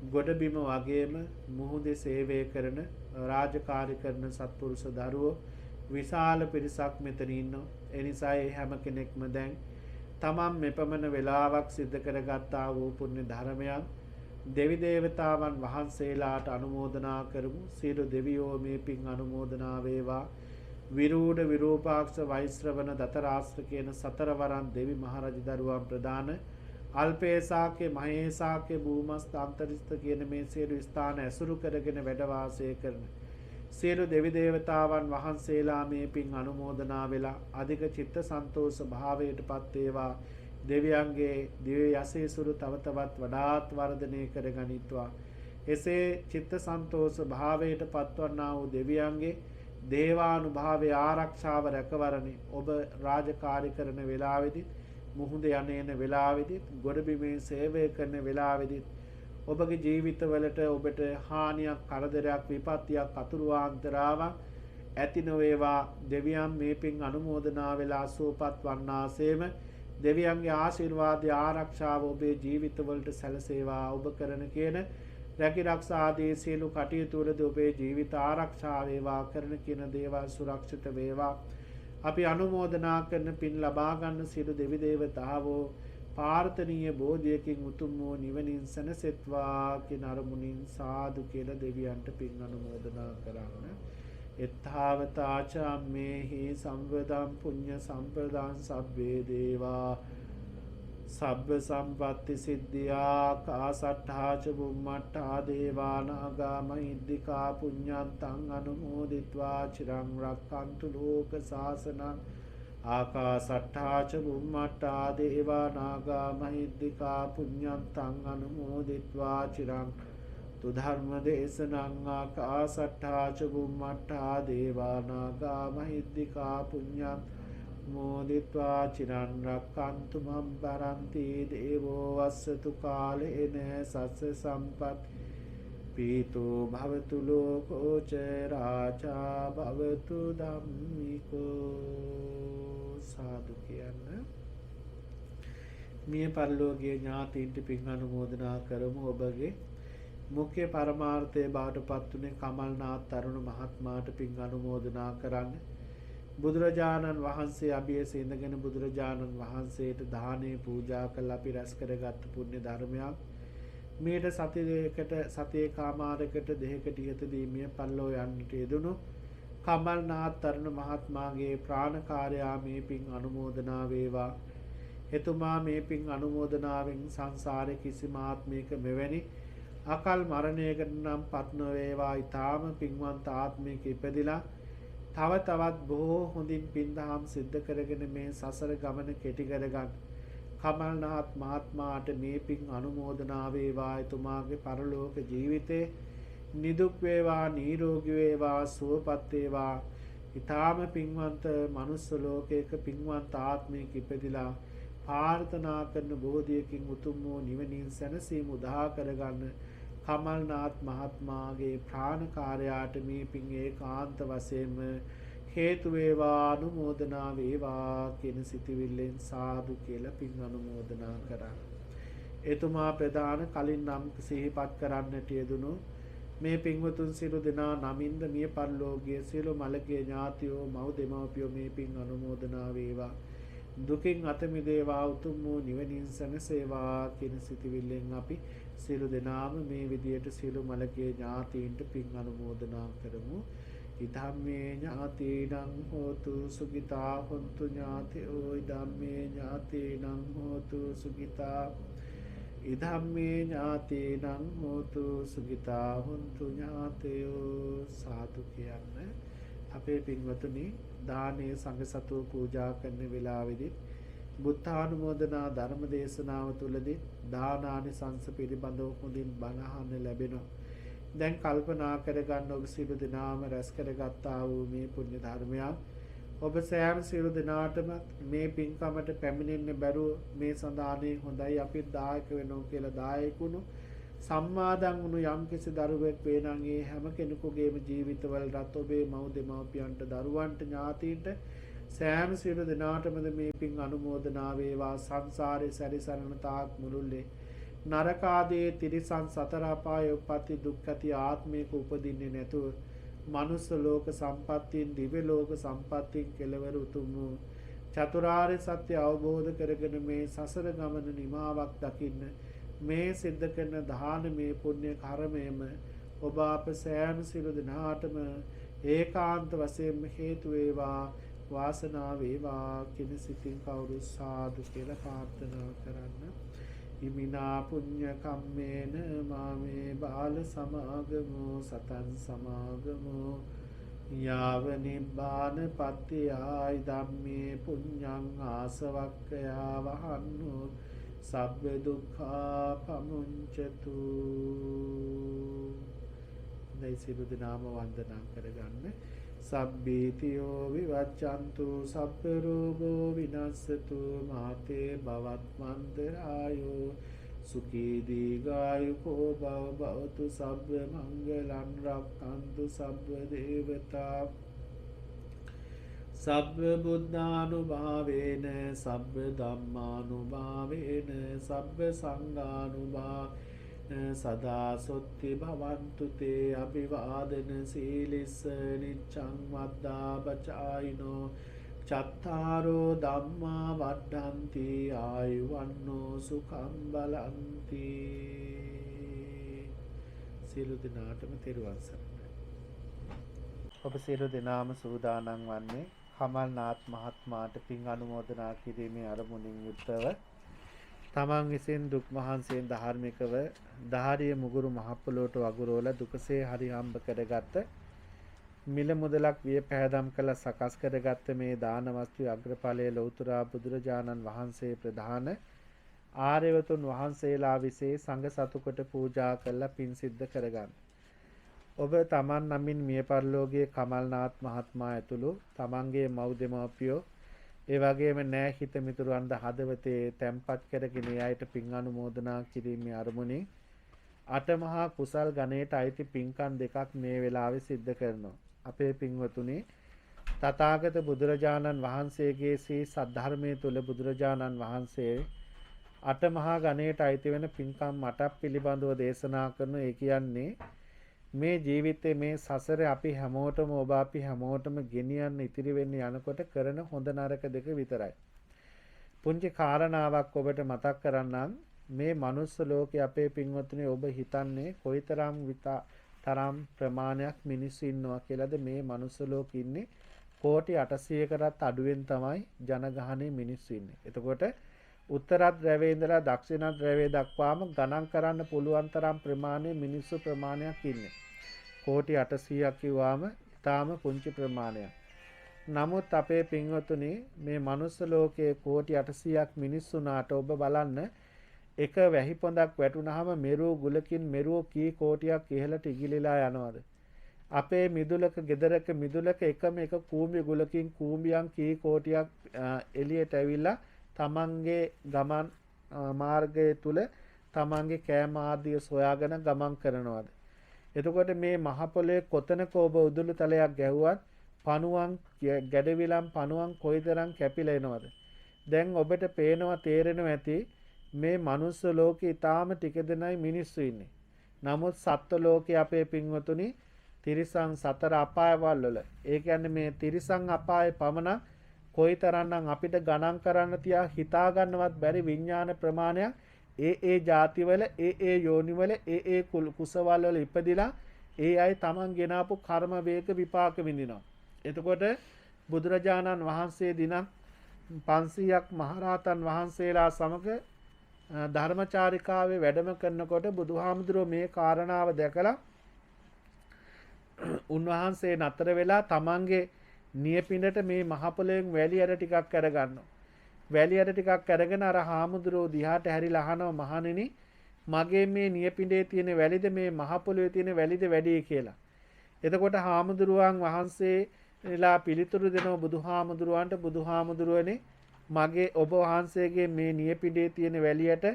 ගොඩබිම වගේම මුහුදේ සේවය කරන රාජකාරී කරන සත්පුරුෂ දරුවෝ විශාල පිරිසක් මෙතන ඉන්නවා. ඒ නිසා ඒ හැම කෙනෙක්ම දැන් තමන් මෙපමණ වේලාවක් සිද්ධ කරගත්තා වූ පුණ්‍ය ධර්මයන් දෙවි දේවතාවන් වහන්සේලාට අනුමෝදනා කරමු. සියලු දෙවියෝ මේ පින් අනුමෝදනා වේවා. විරූඪ විරූපාක්ෂ වෛශ්‍රවණ දතරාස්ත්‍ර කියන සතරවරන් දෙවි මහරජ දරුවන් ප්‍රදාන අල්පේසාක්‍ය මහේසාක්‍ය භූමස්ත අන්තරිස්ත කියන මේ සියලු ස්ථාන ඇසුරු කරගෙන වැඩ වාසය කරන සියලු දෙවි දේවතාවන් වහන්සේලා මේ පින් අනුමෝදනා වෙලා අධික චිත්ත සන්තෝෂ භාවයට පත් වේවා. දෙවියන්ගේ දිව්‍ය යසීසුරු තව තවත් වඩාත් වර්ධනය කර ගනිත්වා. එසේ චිත්ත සන්තෝෂ භාවයට පත්වන්නා වූ දෙවියන්ගේ දේවානුභාවයේ ආරක්ෂාව රැකවරණේ ඔබ රාජකාරී කරන වේලාවේදී මුහුද යන වෙලාවෙදිත් ගොඩබිමේ සේවය කරන වෙලාවෙදිත් ඔබගේ ජීවිතවලට ඔබට හානියක් කරදරයක් විපත්තියක් අතුරු ආන්තරාවක් ඇති නොවේවා. දෙවියන් මේ පින් අනුමෝදනා වෙලා සුවපත් වන්නාසේම දෙවියන්ගේ ආශිර්වාදය ආරක්ෂාව ඔබේ ජීවිතවලට සැලසේවා. ඔබ කරන කියන රැකී රක්ෂා ආදී සියලු කටයුතු වලදී ඔබේ ජීවිත ආරක්ෂා වේවා. කරන කියන දේවල් සුරක්ෂිත වේවා. අපි අනුමෝදනා කරන පින් ලබා ගන්න සියලු දෙවි දේවතාවෝ පාර්ථනීය බෝධියකින් උතුම් වූ නිවනින් සැනසෙත්වා කියන අරමුණින් සාදු කියලා දෙවියන්ට පින් අනුමෝදනා කරන්න. එත්තාවතාචාම්මේහි සම්වදම් පුඤ්ඤ සම්පදං සබ්බේ දේවා සබ්බ සම්පත්ති සිද්ධියා කාසට්ඨාච බුම්මට්ඨා දේවානාගා මහිද්దికා පුඤ්ඤන්තං අනුමෝදිත්වා චිරං රක්ඛන්තු ලෝක සාසනං ආකාසට්ඨාච බුම්මට්ඨා දේවානාගා මහිද්దికා පුඤ්ඤන්තං අනුමෝදිත්වා චිරං තුධර්ම දේශනං ආකාසට්ඨාච බුම්මට්ඨා දේවානාගා මහිද්దికා පුඤ්ඤං මෝදිත්වා චිරන් රක්ඛන්තු මම් පරන්ති දේවෝ වස්සතු කාලේන සස්ස සම්පත් පීතෝ භවතු ලෝකෝ ච රාජා භවතු ධම්මිකෝ. සාදු කියන්න. මිය පරලෝකීය ඥාතීන්ට පින් අනුමෝදනා කරමු. ඔබගේ මුඛ්‍ය පරමාර්ථයේ බවට පත්ුනේ කමල්නාත් තරුණ මහත්මයාට පින් අනුමෝදනා කරන්න. බුදුරජාණන් වහන්සේ අභියස ඉඳගෙන බුදුරජාණන් වහන්සේට දානේ පූජා කළ අපි රැස් කරගත් පුණ්‍ය ධර්මයක්. මේට සතියකට සතියේ කාමාරයකට දෙකකට ඉහතදී මිය පරලෝ යන්නට යෙදුණු කමල්නාත් තරුණ මහත්මයාගේ ප්‍රාණකාරයා මේ පින් අනුමෝදනා වේවා. එතුමා මේ පින් අනුමෝදනාවෙන් සංසාරේ කිසිම ආත්මයක මෙවැනි අකල් මරණයකට නම් පත් නොවේවා. ඊ타ම පින්වන්ත ආත්මයක ඉපදිලා තව තවත් බොහෝ හොඳින් පින්දහම් සිද්ධ කරගෙන මේ සසර ගමන කෙටි කරගන්න. කමල්නාත් මහත්මයාට මේ පින් අනුමෝදනා වේවා. එතුමාගේ පරලෝක ජීවිතේ නිදුක් වේවා, නිරෝගී වේවා, සුවපත් වේවා. ඊ타ම පින්වන්ත මනුස්ස ලෝකයක පින්වන්ත ආත්මයක ඉපදිලා ප්‍රාර්ථනා කරන බෝධියකින් උතුම් වූ නිවනින් සැනසීම උදා කරගන්න කමල්නාත් මහත්මයාගේ ප්‍රාණකාරයාට මේ පින් ඒකාන්ත වශයෙන්ම හේතු වේවා, අනුමෝදනා වේවා කියන සිතවිල්ලෙන් සාදු කියලා පින් අනුමෝදනා කරා. එතුමා ප්‍රධාන කලින් නම් සිහිපත් කරන්නට යෙදුණු මේ පින්වතුන් සියලු දෙනා නමින්ද මිය පරලෝකීය සියලු මළගිය ඥාතියෝ මව් දෙමව්පියෝ මේ පින් අනුමෝදනා වේවා. දුකින් අත මිදේවා, උතුම් වූ නිවනින් සැනසේවා කියන සිතවිල්ලෙන් අපි සියලු දෙනාම මේ විදියට සියලු මළගිය ඥාතීන්ට පින් අනුමෝදනා කරමු. ඉදම්මේ ඥාතීනං හෝතු සුඛිතා හොන්තු ඥාතයෝ ඉදම්මේ ඥාතීනං හෝතු සුඛිතා ඉදම්මේ ඥාතීනං හෝතු සුඛිතා හොන්තු ඥාතයෝ. සාදු කියන්න. අපේ පින්වතුනි දානයේ සංඝ සතුව පූජා කරන වෙලාවේදී බුද්ධානුමෝදනා ධර්ම දේශනාව තුළදී දානානිසංස පිළිබඳව හොඳින් බණ අහන්න ලැබෙනවා. දැන් කල්පනා කරගන්න ඔබ සියලු දෙනාම රැස් කරගත්තා වූ මේ පුණ්‍ය ධර්මයක් ඔබ සෑම සියලු දෙනාටම මේ පින්කමට පැමිණෙන්න බැරුව මේ සඳහානේ හොඳයි අපි දායක වෙනවා කියලා දායකුණු සම්මාදන් වුණු යම්කිසි දරුවෙක් වේ නම් ඒ හැම කෙනෙකුගේම ජීවිතවලට ඔබේ මව් දෙමව්පියන්ට දරුවන්ට ඥාතීන්ට සෑම සියලු දෙනාටම මේ පින් අනුමෝදනා වේවා. සංසාරේ සැරිසරන තාක් මුළුල්ලේ නරක ආදී තිරිසන් සතර අපාය උප්පත්ති දුක් ඇති ආත්මයක උපදින්නේ නැතුව මනුස්ස ලෝක සම්පත්තියෙන් දිව්‍ය ලෝක සම්පත්තියෙන් කෙලවර උතුම් වූ චතුරාර්ය සත්‍ය අවබෝධ කරගෙන මේ සසර ගමන නිමාවක් දකින්න මේ සිද්ධ කරන දානමේ පුණ්‍ය කර්මයම ඔබ අප සෑම සියලු දෙනාටම ඒකාන්ත වශයෙන් හේතු වේවා, වාසනාව වේවා කියන සිතින් කවුරු සාදු කියලා ප්‍රාර්ථනා කරන්න. ඉමිනා පුඤ්ඤ කම්මේන මාමේ බාල සමාගමෝ සතං සමාගමෝ යාව නිබ්බාන පත්‍තියයි ධම්මේ පුඤ්ඤං ආසවක්ඛයා වහන්නෝ සබ්බ දුක්ඛා පමුංචතු. දැන් සියලු දෙනාම වන්දනා කරගන්න. සබ්බීතියෝ විවච්ඡන්තු සබ්බ රෝගෝ විනස්සතු මාතේ භවත්මන්තරායෝ සුඛී දීඝායුකෝ භව භවතු සබ්බ මංගලං රක්ඛන්තු සබ්බ දේවතා සබ්බ බුද්ධානුභාවේන සබ්බ ධම්මානුභාවේන සබ්බ සංඝානුභාවේන සදා සොත්ති භවන්තු තේ අභිවාදන සීලිස්ස නිච්ඡං වද්දා පචායිනෝ චත්තාරෝ ධම්මා වඩ්ඩන්ති ආයුවන්නෝ සුඛං බලන්ති. සියලු දෙනාටම තෙරුවන් සරණයි. ඔබ සියලු දෙනාම සූදානම් වන්නේ කමල්නාත් මහත්මයාට පින් අනුමෝදනා කිරීමේ අරමුණින් යුක්තව තමන් විසින් දුක් මහන්සියෙන් ධාර්මිකව දහරිය මුගුරු මහ පොළොවට වගුරුවලා දුකසේ හරි හම්බ කරගත්ත මිල මුදලක් විය පැහැදම් කළ සකස් කරගත්ත මේ දාන වස්තුවේ අග්‍රඵලයේ ලෞතර බුදුරජාණන් වහන්සේ ප්‍රධාන ආර්යවතුන් වහන්සේලා විසේ සංඝ සතුකට පූජා කරලා පින් සිද්ධ කරගන්න. ඔබ තමන් නමින් මිය පරලෝකයේ කමල්නාත් මහත්මයා ඇතුළු තමන්ගේ මව් දෙමව්පියෝ ඒ වගේම නෑ හිත මිතුරන්ද හදවතේ තැම්පත් කරගෙන අයට පින් අනුමෝදනා කිරීමේ අරමුණින් අටමහා කුසල් ගණයට අයිති පින්කම් දෙකක් මේ වෙලාවේ සිද්ධ කරනවා. අපේ පින්වතුනි, තථාගත බුදුරජාණන් වහන්සේගේ සී සද්ධර්මයේ තුල බුදුරජාණන් වහන්සේ අටමහා ගණයට අයිති වෙන පින්කම් 8ක් පිළිබඳව දේශනා කරන. ඒ කියන්නේ මේ ජීවිතේ මේ සසරේ අපි හැමෝටම ඔබ අපි හැමෝටම ගෙනියන්න ඉතිරි වෙන්නේ යනකොට කරන හොඳ නරක දෙක විතරයි. පුංචි කාරණාවක් ඔබට මතක් කරන්නම්. මේ මනුස්ස ලෝකේ අපේ පින්වත්නි ඔබ හිතන්නේ කොයිතරම් තරම් ප්‍රමාණයක් මිනිස්සු ඉන්නවා කියලාද? මේ මනුස්ස ලෝකෙ ඉන්නේ කෝටි 800කටත් අඩුවෙන් තමයි ජනගහනයේ මිනිස්සු ඉන්නේ. එතකොට උත්තරත් රැවේ ඉඳලා දක්ෂිණත් රැවේ දක්වාම ගණන් කරන්න පුළුවන් තරම් ප්‍රමාණයේ මිනිස්සු ප්‍රමාණයක් ඉන්නේ. කෝටි 800ක් කිව්වාම ඊටාම පුංචි ප්‍රමාණයක්. නමුත් අපේ පින්වතුනි මේ මනුස්ස ලෝකයේ කෝටි 800ක් මිනිස්සුනාට ඔබ බලන්න එක වැහි පොඳක් වැටුනහම මෙරුව ගුලකින් මෙරුව කී කෝටියක් ඉහළට ඉගිලිලා යනවද? අපේ මිදුලක ගෙදරක මිදුලක එකම එක කූඹි ගුලකින් කූඹියන් කී කෝටියක් එළියට ඇවිල්ලා තමන්ගේ ගමන් මාර්ගය තුල තමන්ගේ කෑම ආදිය සොයාගෙන ගමන් කරනවාද? එතකොට මේ මහ පොළේ කොතනක ඔබ උදුළු තලයක් ගැහුවත් පණුවන් ගැඩවිලම් පණුවන් කොයිතරම් කැපිලා එනවද? දැන් ඔබට පේනවා තේරෙනවා ඇති මේ මනුස්ස ලෝකේ ඊටාම ටික දෙනයි මිනිස්සු ඉන්නේ. නමුත් සත්ත්ව ලෝකේ අපේ පින්වතුනි තිරිසන් සතර අපායවල වල ඒ කියන්නේ මේ තිරිසන් අපායේ පමණ කොයිතරම්නම් අපිට ගණන් කරන්න තියා හිතා ගන්නවත් බැරි විඥාන ප්‍රමාණයක් ඒ ಜಾතිවල ඒ යෝනිවල ඒ කුසවල වල ඉපදිලා ඒ අය තමන් ගෙනාපු කර්ම වේග විපාක විඳිනවා. එතකොට බුදුරජාණන් වහන්සේ දිනක් 500ක් මහරහතන් වහන්සේලා සමග ධර්මචාරිකාවේ වැඩම කරනකොට බුදුහාමුදුරුවෝ මේ කාරණාව දැකලා උන්වහන්සේ නතර වෙලා තමන්ගේ නියපිඬට මේ මහ පොළොවෙන් වැලි ඇට ටිකක් අරගන්නවා. වැලි ඇට ටිකක් අරගෙන අර හාමුදුරුවෝ දිහාට හැරිලා අහනවා, මහණෙනි මගේ මේ නියපිඬේ තියෙන වැලිද මේ මහ පොළොවේ තියෙන වැලිද වැඩි කියලා. එතකොට හාමුදුරුවන් වහන්සේලා පිළිතුරු දෙනවා බුදුහාමුදුරුවන්ට, බුදුහාමුදුරුවනේ මගේ ඔබ වහන්සේගේ මේ නියපිඬේ තියෙන වැලියට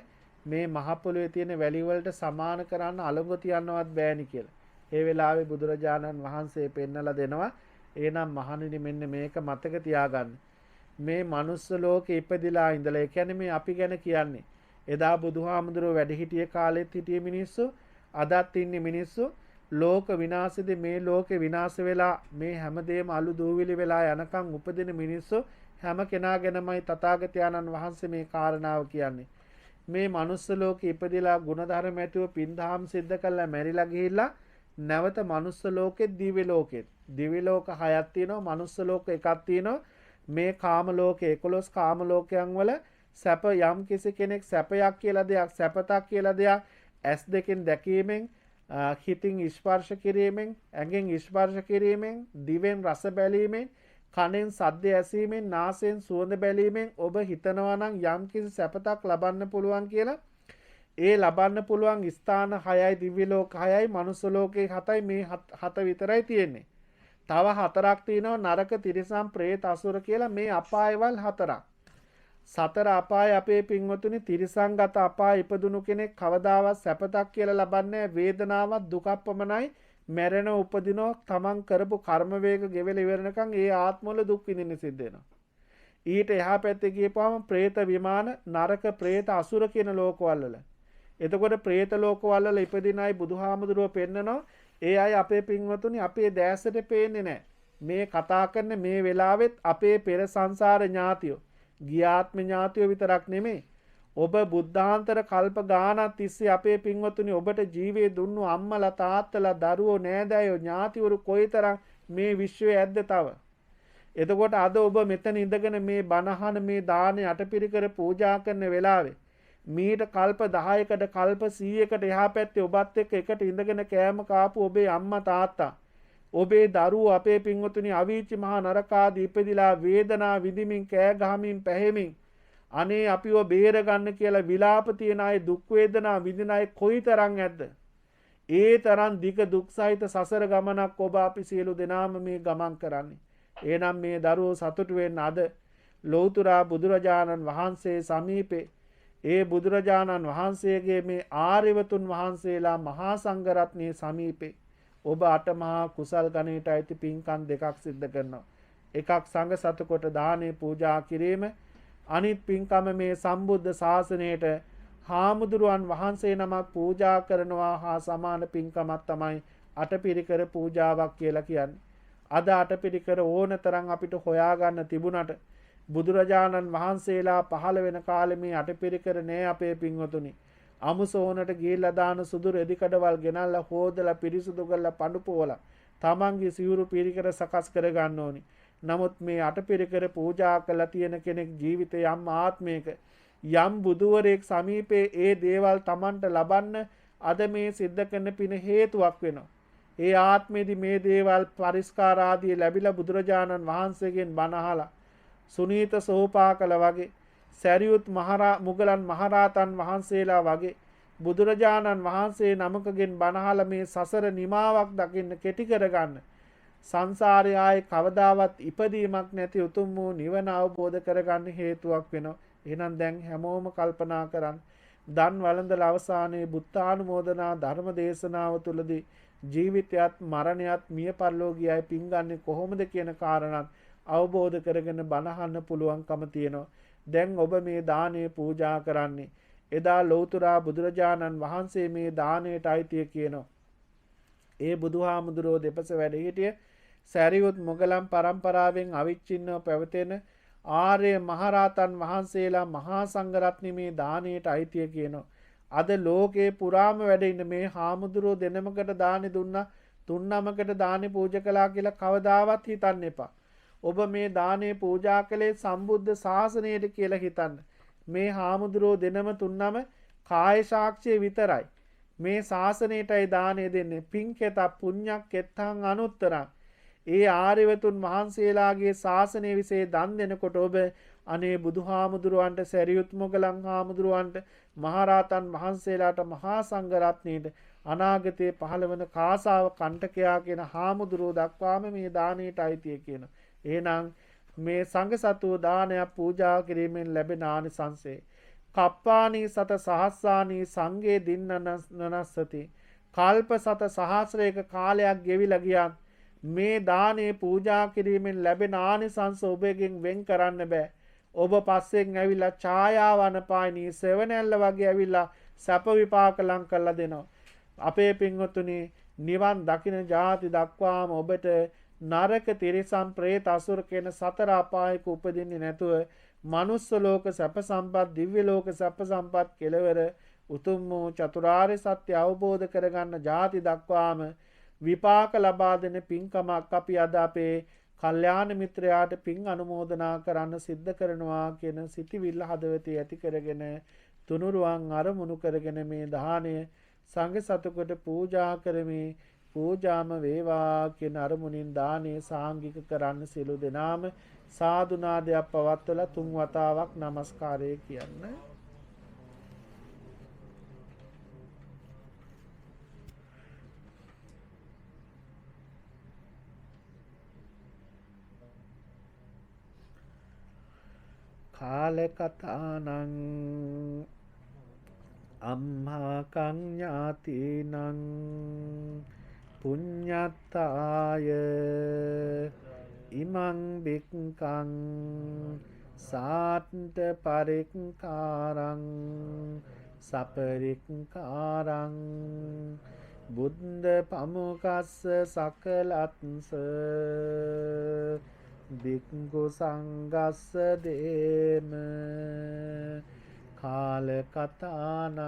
මේ මහ පොළොවේ තියෙන වැලි වලට සමාන කරන්න අලංගු තියන්නවත් බෑනි කියලා. ඒ වෙලාවේ බුදුරජාණන් වහන්සේ පෙන්නලා දෙනවා, එහෙනම් මහණෙනි මෙන්න මේක මතක තියාගන්න. මේ මනුස්ස ලෝකේ ඉපදිලා ඉඳලා ඒ කියන්නේ මේ අපි ගැන කියන්නේ. එදා බුදුහාමුදුරුවෝ වැඩ හිටිය කාලෙත් හිටිය මිනිස්සු අදත් ඉන්නේ මිනිස්සු. ලෝක විනාශෙද මේ ලෝකේ විනාශ වෙලා මේ හැමදේම අලු දූවිලි වෙලා යනකම් උපදින මිනිස්සු හැම කෙනාගෙනමයි තථාගතයන්න් වහන්සේ මේ කාරණාව කියන්නේ. මේ මනුස්ස ලෝකේ ඉපදිලා ගුණධර්ම ඇතුව පින්දහම් සිද්ධ කළා මැරිලා ගිහිල්ලා නැවත මනුස්ස ලෝකෙත් දිව්‍ය ලෝකෙත් දිව්‍ය ලෝක 6ක් තියෙනවා, මනුස්ස ලෝක 1ක් තියෙනවා. මේ කාම ලෝකේ 11 කාම ලෝකයන් වල සැප යම් කිසි කෙනෙක් සැපයක් කියලා දෙයක් සැපතක් කියලා දෙයක් ඇස් දෙකෙන් දැකීමෙන් හිතින් ස්පර්ශ කිරීමෙන් ඇඟෙන් ස්පර්ශ කිරීමෙන් දිවෙන් රස බැලීමෙන් කනෙන් සද්ද ඇසීමෙන් නාසයෙන් සුවඳ බැලීමෙන් ඔබ හිතනවා නම් යම් කිසි සැපතක් ලබන්න පුළුවන් කියලා ඒ ලබන්න පුළුවන් ස්ථාන 6යි දිව්‍ය ලෝක 6යි මනුස්ස ලෝකේ 7යි මේ 7 විතරයි තියෙන්නේ. තව 4ක් තියෙනවා නරක තිරිසන් പ്രേත අසුර කියලා මේ අපායවල් 4ක්. සතර අපාය අපේ පින්වතුනි තිරිසන්ගත අපාය ඉපදුණු කෙනෙක් කවදාවත් සැපතක් කියලා ලබන්නේ වේදනාවක් දුකක් පමණයි. මැරෙන උපදිනෝ තමන් කරපු කර්ම වේග ගෙවල ඉවරනකම් ඒ ආත්මවල දුක් විඳින්න සිද්ධ වෙනවා. ඊට එහා පැත්තේ ගියපුවම പ്രേත විමාන නරක പ്രേත අසුර කියන ලෝකවල වල. එතකොට പ്രേත ලෝකවල වල ඉපදින අය බුදුහාමුදුරුවෝ පෙන්නනවා ඒ අය අපේ පින්වතුනි අපේ දැසට පේන්නේ නැහැ. මේ කතා කරන මේ වෙලාවෙත් අපේ පෙර සංසාර ඥාතියෝ ගියාත්ම ඥාතියෝ විතරක් නෙමෙයි. ඔබ බුද්ධාන්තර කල්ප ගානක් තිස්සේ අපේ පින්වතුනි ඔබට ජීවේ දුන්නු අම්මලා තාත්තලා දරුවෝ නෑදෑයෝ ඥාතිවරු කොයිතරම් මේ විශ්වයේ ඇද්ද තව. එතකොට අද ඔබ මෙතන ඉඳගෙන මේ බණහන මේ දානේ අටපිරිකර පූජා කරන වෙලාවේ මීට කල්ප 10කට කල්ප 100කට එහා පැත්තේ ඔබත් එක්ක එකට ඉඳගෙන කෑම කාපු ඔබේ අම්මා තාත්තා ඔබේ දරුවෝ අපේ පින්වතුනි අවීචි මහා නරකාදී ඉපදිලා වේදනා විඳිමින් කෑ ගහමින් පැහැමින් අනේ අපිව බේර ගන්න කියලා විලාප තියන අය දුක් වේදනා විඳින අය කොයිතරම් ඇද්ද? ඒ තරම් දිග දුක් සහිත සසර ගමනක් ඔබ අපි සියලු දෙනාම මේ ගමන් කරන්නේ. එහෙනම් මේ දරුවෝ සතුටු වෙන්න අද ලෞතර බුදුරජාණන් වහන්සේ සමීපේ ඒ බුදුරජාණන් වහන්සේගේ මේ ආර්යවතුන් වහන්සේලා මහා සංඝරත්නයේ සමීපේ ඔබ අටමහා කුසල් ගණයට අයිති පින්කම් දෙකක් සිද්ධ කරනවා. එකක් සංඝ සතුකොට දානේ පූජා කිරීම, අනිත් පින්කම මේ සම්බුද්ධ ශාසනයට හාමුදුරුවන් වහන්සේ නමක් පූජා කරනවා හා සමාන පින්කමක් තමයි අටපිරිකර පූජාවක් කියලා කියන්නේ. අද අටපිරිකර ඕනතරම් අපිට හොයාගන්න තිබුණට බුදුරජාණන් වහන්සේලා පහළ වෙන කාලේ මේ අටපිරිකර නෑ අපේ පින්වතුනි. අමුසෝනට ගිහිල්ලා දාන සුදු රෙදි කඩවල් ගෙනල්ලා හොදලා පිරිසුදු කරලා පඳු පොවලා තමන්ගේ සිවුරු පිරිකර සකස් කර ගන්න ඕනි. නමුත් මේ අටපිරිකර පූජා කළා තියෙන කෙනෙක් ජීවිතේ යම් ආත්මයක යම් බුදුවරයෙක් සමීපේ ඒ දේවල් තමන්ට ලබන්න අද මේ සිද්ධ කරන පින හේතුවක් වෙනවා. ඒ ආත්මෙදි මේ දේවල් පරිස්කාර ආදී ලැබිලා බුදුරජාණන් වහන්සේගෙන් බණ අහලා සුනීත සෝපාකල වගේ සැරියුත් මුගලන් මහරහතන් වහන්සේලා වගේ බුදුරජාණන් වහන්සේ නමකගෙන් බණ අහලා මේ සසර නිමාවක් දකින්න කෙටි කරගන්න සංසාරයේ ආයේ කවදාවත් ඉපදීමක් නැති උතුම් වූ නිවන අවබෝධ කරගන්න හේතුවක් වෙනවා. එහෙනම් දැන් හැමෝම කල්පනා කරන්න. දන් වළඳලා අවසානයේ බුද්ධානුමෝදනා ධර්ම දේශනාව තුළදී ජීවිතයත් මරණයත් මිය පරලෝකියයි පින්ගන්නේ කොහොමද කියන කාරණාත් අවබෝධ කරගෙන බණහන්න පුළුවන්කම තියෙනවා. දැන් ඔබ මේ දානේ පූජා කරන්නේ එදා ලෞතර බුදුරජාණන් වහන්සේ මේ දාණයට අයිතිය කියනවා. ඒ බුදුහාමුදුරෝ දෙපස වැඩ හිටිය සැරියුත් මොගලන් පරම්පරාවෙන් අවිච්ඡින්නව පැවතෙන ආර්ය මහරහතන් වහන්සේලා මහා සංඝරත්නය මේ දාණයට අයිතිය කියනවා. අද ලෝකේ පුරාම වැඩ ඉන්න මේ හාමුදුරෝ දෙනමකට දානි දුන්නා, තුන්නමකට දානි පූජා කළා කියලා කවදාවත් හිතන්න එපා. ඔබ මේ දානේ පූජා කළේ සම්බුද්ධ ශාසනයට කියලා හිතන්න. මේ හාමුදුරෝ දෙනම තුන්නම කාය සාක්ෂිය විතරයි. මේ ශාසනයටයි දානේ දෙන්නේ. පින්කෙත පුණ්‍යක් කෙත්තං අනුත්තරං. ඒ ආර්යවතුන් වහන්සේලාගේ ශාසනය විසේ දන් දෙනකොට ඔබ අනේ බුදුහාමුදුරුවන්ට සැරියුත් මොගලන් හාමුදුරුවන්ට මහරහතන් වහන්සේලාට මහා සංඝරත්නයට අනාගතයේ පහළවන කාසාව කණ්ඨකයා කියන හාමුදුරුවෝ දක්වාම මේ දානයට අයිතිය කියන. එහෙනම් මේ සංඝ සතු දානයක් පූජා කිරීමෙන් ලැබෙන ආනිසංසය කප්පානී සත සහස්සානී සංඝේ දින්නනස්සති. කල්ප සත සහස්‍රයක කාලයක් ගෙවිලා ගියත් මේ දානේ පූජා කිරීමෙන් ලැබෙන ආනිසංස ඔබගෙන් වෙන් කරන්න බෑ. ඔබ පස්සෙන් ඇවිල්ලා ඡායාවන පායනී සෙවණැල්ල වගේ ඇවිල්ලා සැප විපාක ලං කරලා දෙනවා. අපේ පින්වතුනි නිවන් දකින ජාති දක්වාම ඔබට නරක තිරිසන් പ്രേත අසුර කියන සතර අපායක උපදින්නේ නැතුව මනුස්ස ලෝක සැප සම්පත් දිව්‍ය ලෝක සැප සම්පත් කෙලවර උතුම් වූ චතුරාර්ය සත්‍ය අවබෝධ කරගන්න ජාති දක්වාම විපාක ලබා දෙන පින්කමක් අපි අද අපේ කල්යාණ මිත්‍රයාට පින් අනුමෝදනා කරන්න සිද්ධ කරනවා කියන සිටිවිල්ල හදවතේ ඇති කරගෙන තුනුරුවන් අරමුණු කරගෙන මේ දාණය සංඝ සතුකට පූජා කරමි. පූජාම වේවා කියන අරමුණින් දානේ සාංගික කරන්න සියලු දෙනාම සාදු නාදයක් පවත්වලා තුන් වතාවක් নমස්කාරය කියන්න. කාලකතානං අම්හාකං ඥාතිනං පුඤ්ඤත්තාය ඉමං බික්කං සාත්ත පරික්කාරං සපරික්කාරං බුද්ධ පමුකස්ස සකලත්ස බික්ඛු සංඝස්ස දේම කාලකතානං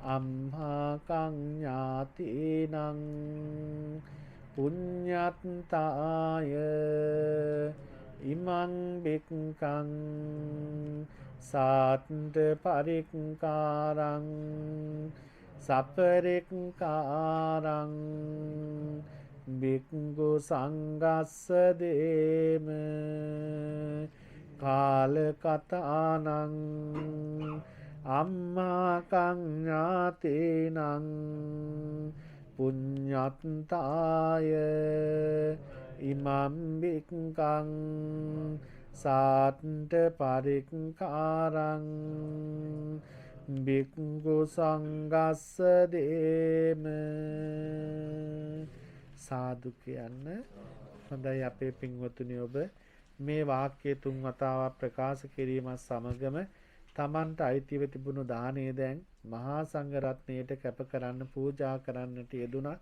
අම්හාකං ඥාතිනං පුඤ්ඤත්තාය ඉමං බික්ඛං සාත්ත පරික්කාරං සපරික්කාරං බික්ඛු සංඝස්ස දේම කාලකතානං අම්මාකං ඥාතිනං පුඤ්ඤත්තාය ඉමං බික්ඛං සාත්ත පරික්කාරං බික්ඛු සංඝස්ස දේම සාදු කියන්න. හොඳයි අපේ පින්වතුනි, ඔබ මේ වාක්‍ය 3 වතාවක් ප්‍රකාශ කිරීමත් සමගම තමන්ට අයිතිව තිබුණු දානය දැන් මහා සංඝ රත්නයට කැප කරන්න පූජා කරන්නට යෙදුණා.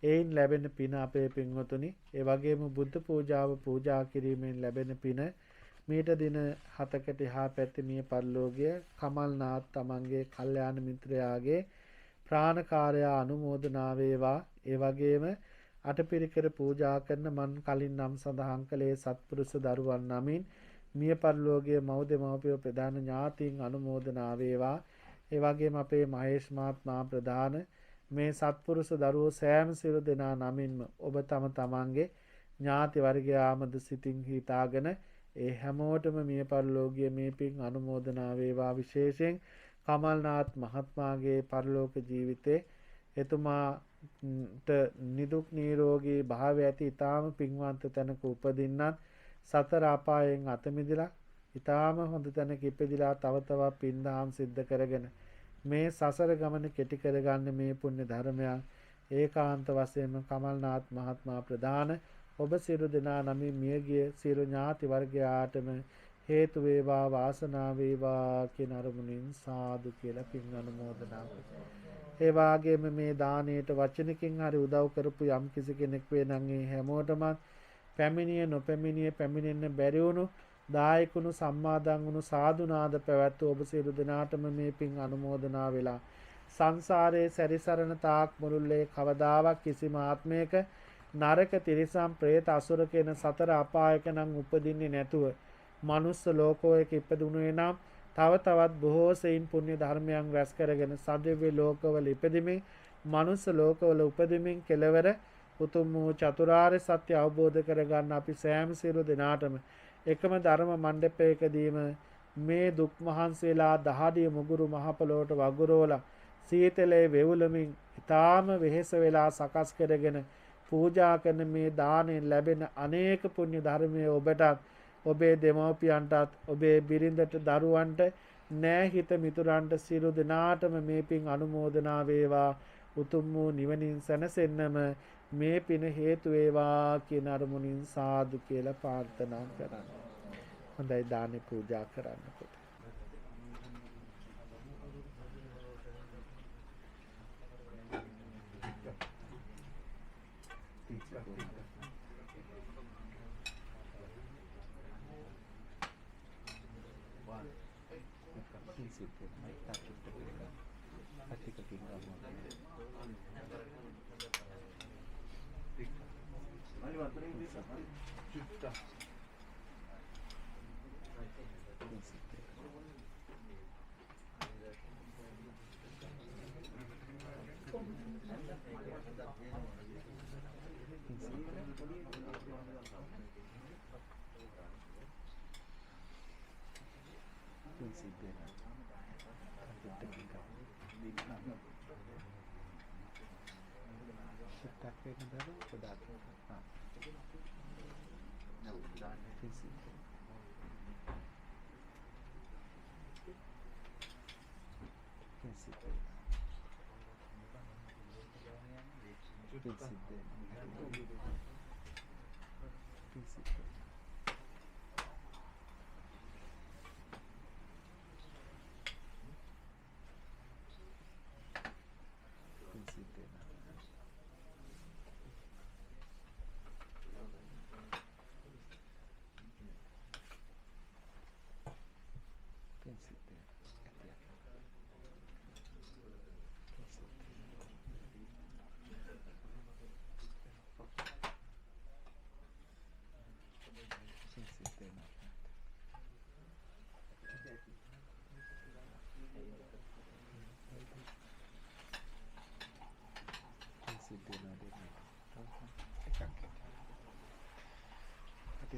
එයින් ලැබෙන පින අපේ පින්වතුනි, ඒ වගේම බුද්ධ පූජාව පූජා කිරීමෙන් ලැබෙන පින මීට දින 7කට එහා පැත්තේ මිය පරලෝකීය කමල්නාත් තමන්ගේ කල්යාණ මිත්‍රයාගේ ප්‍රාණකාරයා අනුමෝදනා වේවා. ඒ වගේම අටපිරිකර පූජා කරන මන් කලින් නම් සඳහන් කළේ සත්පුරුෂ දරුවන් නමින් මිය පරලෝකීය මව් දෙමව්පියෝ ප්‍රධාන ඥාතීන් අනුමෝදනා වේවා. ඒ වගේම අපේ මහේෂ් මහත්මයා ප්‍රධාන මේ සත්පුරුෂ දරුවෝ සෑම සියලු දෙනා නමින්ම ඔබ තම තමන්ගේ ඥාති වර්ගයාමද සිතින් හිතාගෙන ඒ හැමෝටම මිය පරලෝකීය මේ පින් අනුමෝදනා වේවා. විශේෂයෙන් කමල්නාත් මහත්මයාගේ පරලෝක ජීවිතේ එතුමාට නිදුක් නිරෝගී භාවය ඇති ඊටාම පින්වන්ත තැනක උපදින්නත් සතර අපායෙන් අත මිදලා ඊටාම හොඳ තැනක ඉපදිලා තව තවත් පින්දහම් සිද්ධ කරගෙන මේ සසර ගමන කෙටි කරගන්න මේ පුණ්‍ය ධර්මයන් ඒකාන්ත වශයෙන්ම කමල්නාත් මහත්මයා ප්‍රදාන ඔබ සියලු දෙනා නමින් මියගිය සියලු ඥාති වර්ගයාටම හේතු වේවා වාසනාව වේවා කියන අරමුණින් සාදු කියලා පින් අනුමෝදනා කරනවා. ඒ වාගේම මේ දාණයට වචනකින් හරි උදව් කරපු යම් කිසි කෙනෙක් වේ නම් ඒ හැමෝටම පැමිණිය නොපැමිණිය පැමිණෙන්න බැරි වුණු දායකුණු සම්මාදන් වුණු සාදුනාද පැවැත්වූ ඔබ සියලු දෙනාටම මේ පින් අනුමෝදනා වෙලා සංසාරයේ සැරිසරන තාක් මුළුල්ලේ කවදාවත් කිසිම ආත්මයක නරක තිරිසන් ප්‍රේත අසුර කියන සතර අපායක නම් උපදින්නේ නැතුව මනුස්ස ලෝකෝයක ඉපදුනේ නම් තව තවත් බොහෝ සෙයින් පුණ්‍ය ධර්මයන් රැස් කරගෙන සදිව්‍ය ලෝකවල ඉපදෙමින් මනුස්ස ලෝකවල උපදෙමින් කෙලවර උතුම් වූ චතුරාර්ය සත්‍ය අවබෝධ කරගන්න අපි සෑම සියලු දෙනාටම එකම ධර්ම මණ්ඩපයකදීම මේ දුක් මහන්සියලා දහඩිය මුගුරු මහ පොළොවට වගුරෝලා සීතලේ වෙවුලමින් ඊටාම වෙහෙස වෙලා සකස් කරගෙන පූජා කරන මේ දාණයෙන් ලැබෙන අනේක පුණ්‍ය ධර්මයේ ඔබටත් ඔබේ දෙමව්පියන්ටත් ඔබේ බිරිඳට දරුවන්ට නෑහිත මිතුරන්ට සියලු දෙනාටම මේ පින් අනුමෝදනා වේවා. උතුම් වූ නිවනින් සැනසෙන්නම මේ පින හේතු වේවා කියන අරමුණින් සාදු කියලා ප්‍රාර්ථනා කරන්න. හොඳයි දානේ පූජා කරන්නකොට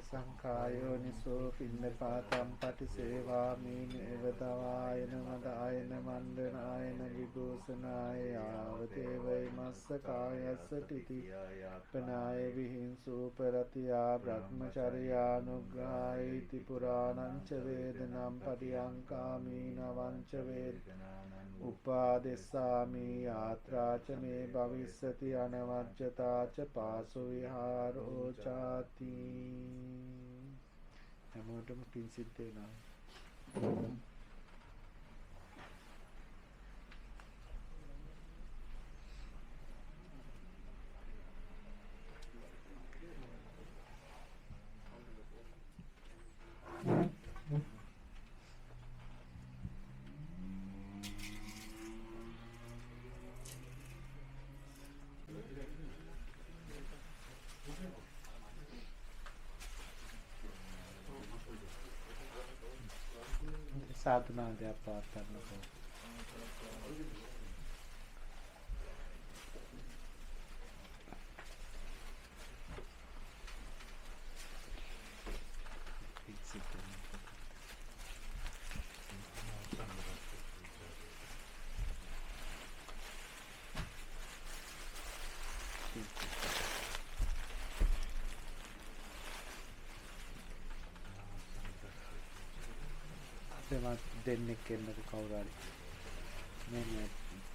සංඛායෝ නිසෝ පින්නපාතම් පටිසේවාමි නේවතවායන මදායන මණ්ඩනායන විභූෂනාය ආවතේවයි මස්ස කායස්ස තිති පනාය විහිංසූපරතියා බ්‍රහ්මචර්යානුග්‍රහයිති පුරාණං ච වේදනම් පටියංකාමී නවං ච වේදනානං උපාදෙස්සාමි යාත්‍රාච මේ භවිස්සති අනවජ්ජතාච පාසු විහාරෝ චාති. හැමෝටම පින් සිද්ධ වෙනවා. साधनादයක් පවත්වන්නකෝ. දෙන්නෙක් එන්නක කවුරු හරි මේ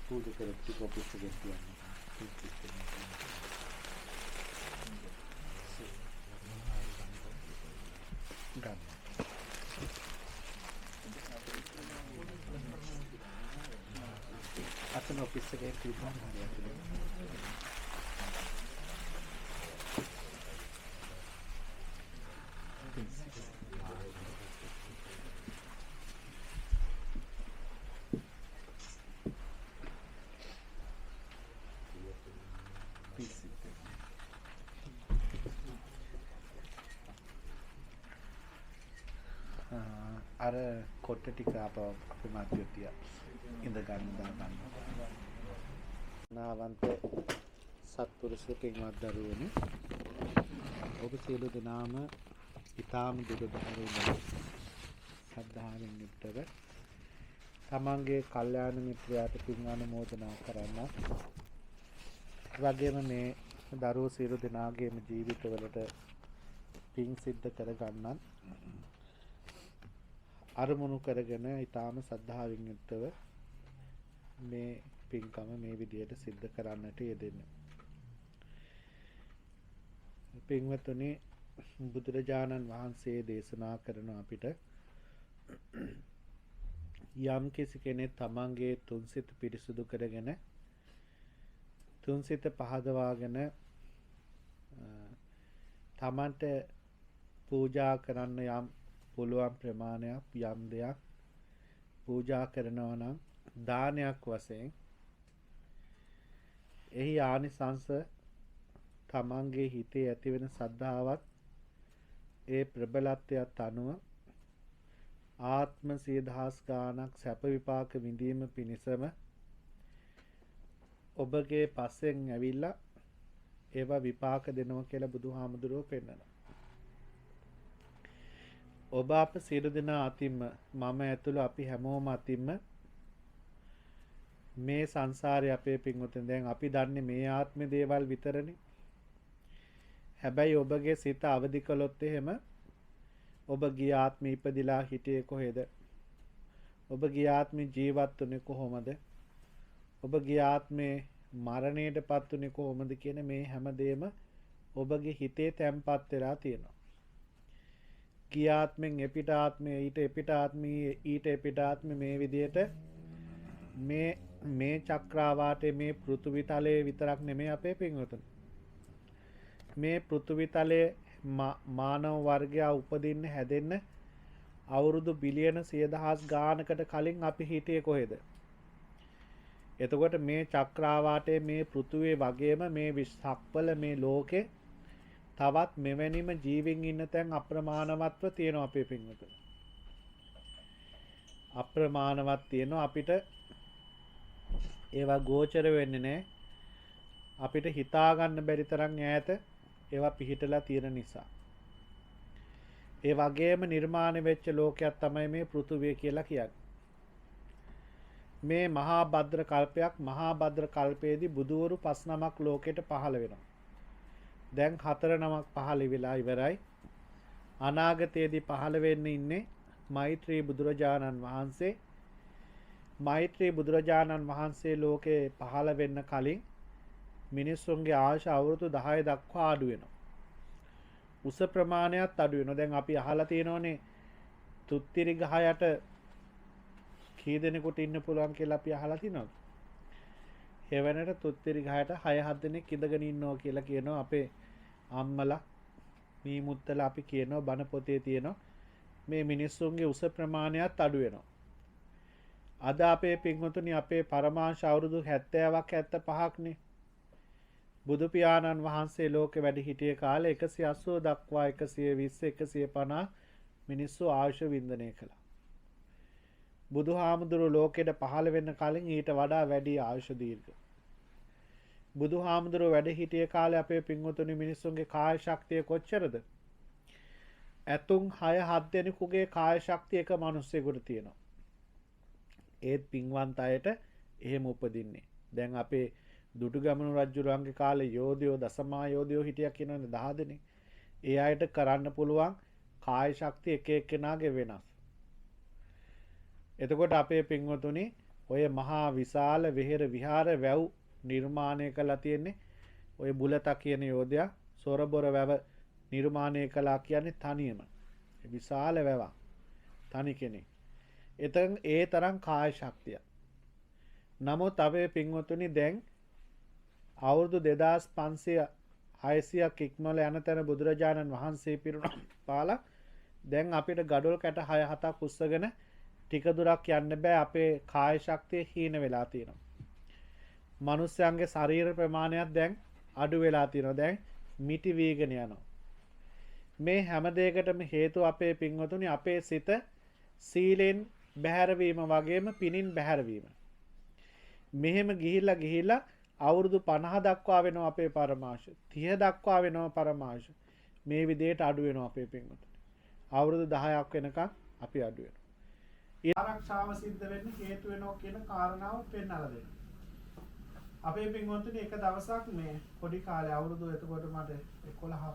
පූජා කරලා ටික ඔෆිස් එකේ තියන්න. ගන්න. අතන ඔෆිස් එකේ තියන්න හරියට. අර කොට ටික අපේ මාධ්‍යතිය ඉඳ ගන්න දාන්න. නාවන්ත සත්පුරුෂ පින්වත් දරුවනේ, ඔබ සියලු දෙනාම ඊටාම දුරදහරින් ශ්‍රද්ධාවෙන් යුක්තව තමන්ගේ කල්යාණ මිත්‍රයාට පින් අනුමෝදනා කරන්න. වගේම මේ දරුවෝ සියලු දෙනාගේම ජීවිතවලට පින් සිද්ධ කර ගන්නත් අරමුණු කරගෙන ඊටාම ශ්‍රද්ධාවෙන් යුක්තව මේ පින්කම මේ විදියට සිද්ධ කරන්නට යෙදෙන්න. පින්වතුනි, බුදුරජාණන් වහන්සේ දේශනා කරන අපිට යම් කිසි කෙනෙක් තමන්ගේ තුන්සිත පිරිසුදු කරගෙන තුන්සිත පහදවාගෙන තමන්ට පූජා කරන්න යම් පුළුවන් ප්‍රමාණයක් යම් දෙයක් පූජා කරනවා නම් දානයක් වශයෙන් එහි ආනිසංස තමන්ගේ හිතේ ඇතිවෙන ශ්‍රද්ධාවත් ඒ ප්‍රබලත්වයට අනුව ආත්ම 100,000 ගාණක් සැප විපාක විඳීම පිණිසම ඔබගේ පස්සෙන් ඇවිල්ලා ඒවා විපාක දෙනවා කියලා බුදුහාමුදුරුවෝ පෙන්නනවා. ඔබ අප සියලු දෙනා අතින්ම මම ඇතුළු අපි හැමෝම අතින්ම මේ සංසාරේ අපේ පින්වතුන් දැන් අපි දන්නේ මේ ආත්මේ දේවල් විතරනේ. හැබැයි ඔබගේ සිත අවදි කළොත් එහෙම ඔබ ගිය ආත්මේ ඉපදිලා හිටියේ කොහෙද? ඔබ ගිය ආත්මේ ජීවත් වුනේ කොහොමද? ඔබ ගිය ආත්මේ මරණයටපත් උනේ කොහොමද කියන මේ හැමදේම ඔබගේ හිතේ තැම්පත් වෙලා තියෙනවා. ගිය ආත්මෙන් එපිට ආත්මය ඊට එපිට ආත්මී ඊට එපිට ආත්මය මේ විදිහට මේ චක්‍රාවාටේ මේ පෘථිවි තලයේ විතරක් නෙමෙයි අපේ පින්වතුනි. මේ පෘථිවි තලයේ මානව වර්ගය උපදින්න හැදෙන්න අවුරුදු බිලියන 100,000 ගානකට කලින් අපි හිටියේ කොහෙද? එතකොට මේ චක්‍රාවාටේ මේ පෘථිවියේ වගේම මේ විශ්වප්පල මේ ලෝකේ තවත් මෙවැනිම ජීවීන් ඉන්න තැන් අප්‍රමාණවත්ව තියෙනවා අපේ පින්වතුනි. අප්‍රමාණවත් තියෙනවා අපිට ඒවා ගෝචර වෙන්නේ නැහැ. අපිට හිතා ගන්න බැරි තරම් ඈත ඒවා පිහිටලා තියෙන නිසා. ඒ වගේම නිර්මාණය වෙච්ච ලෝකයක් තමයි මේ පෘථුවිය කියලා කියන්නේ. මේ මහා භද්‍ර කල්පයක් මහා භද්‍ර කල්පයේදී බුදුවරු 5 නමක් ලෝකෙට පහළ වෙනවා. දැන් 4 නමක් පහළ වෙලා ඉවරයි. අනාගතයේදී පහළ වෙන්න ඉන්නේ මෛත්‍රී බුදුරජාණන් වහන්සේ. මෛත්‍රී බුදුරජාණන් වහන්සේ ලෝකේ පහළ වෙන්න කලින් මිනිස්සුන්ගේ ආයුෂ අවුරුදු 10 දක්වා අඩු වෙනවා. උස ප්‍රමාණයත් අඩු වෙනවා. දැන් අපි අහලා තියෙනෝනේ තුත්තිරි ගහ යට කී දෙනෙකුට ඉන්න පුළුවන් කියලා අපි අහලා තිනවද? එවැනට තුත්තිරි ගහයට 6-7 දෙනෙක් ඉඳගෙන ඉන්නවා කියලා කියනවා අපේ අම්මලා මේ මුත්තලා අපි කියනවා බණ පොතේ තියෙනවා මේ මිනිස්සුන්ගේ උස ප්‍රමාණයත් අඩු වෙනවා. අද අපේ පින්වතුනි අපේ පරමාංශ අවුරුදු 70ක් 75ක්නේ. බුදු පියාණන් වහන්සේ ලෝකෙ වැඩ හිටිය කාලේ 180 දක්වා 120 150 මිනිස්සු ආයුෂ වින්දනය කළා. බුදුහාමුදුරුවෝ ලෝකෙට පහළ වෙන්න කලින් ඊට වඩා වැඩි ආයුෂ දීර්ඝ. බුදුහාමුදුරුවෝ වැඩ හිටිය කාලේ අපේ පින්වතුනි මිනිස්සුන්ගේ කාය ශක්තිය කොච්චරද? ඇතුන් 6-7 දෙනෙකුගේ කාය ශක්තිය එක මිනිස්සෙකුට තියෙනවා. ඒත් පින්වන්ත අයට එහෙම උපදින්නේ. දැන් අපේ දුටුගැමුණු රජුරන්ගේ කාලේ යෝධයෝ දසමා යෝධයෝ හිටියා කියනවනේ 10 දෙනෙක්. ඒ අයට කරන්න පුළුවන් කාය ශක්තිය එක එක්කෙනාගේ වෙනස්. එතකොට අපේ පින්වතුනි ඔය මහා විශාල වෙහෙර විහාර වැව් නිර්මාණය කළා තියෙන්නේ ඔය බුලතා කියන යෝධයා සොරබොර වැව නිර්මාණය කළා කියන්නේ තනියම විශාල වැවක් තනි කෙනෙක්. එතන ඒ තරම් කාය ශක්තිය. නමුත් අපේ පින්වතුනි දැන් අවුරුදු 2500 600ක් ඉක්මවල යන තැන බුදුරජාණන් වහන්සේ පිරුණා පාලා දැන් අපිට gadol කැට 6-7ක් උස්සගෙන ටික දුරක් යන්න බෑ. අපේ කාය ශක්තිය හීන වෙලා තියෙනවා. මනුස්සයන්ගේ ශරීර ප්‍රමාණයක් දැන් අඩු වෙලා තියෙනවා. දැන් මිටි වීගෙන යනවා. මේ හැම දෙයකටම හේතුව අපේ පින්වතුනි අපේ සිත සීලෙන් බැහැරවීම වගේම පිනින් බැහැරවීම. මෙහෙම ගිහිල්ලා අවුරුදු 50 දක්වා වෙනවා අපේ පරමාශ 30 දක්වා වෙනවා පරමාශ මේ විදිහට අඩු වෙනවා අපේ පින්වතුනි. අවුරුදු 10ක් වෙනකන් අපි අඩු වෙනවා. ආරක්ෂාව සිද්ධ වෙන්න හේතු වෙනවා කියන කාරණාව පෙන්වලා දෙන්න. අපේ පින්වතුනි එක දවසක් මේ පොඩි කාලේ අවුරුදු එතකොට මට 11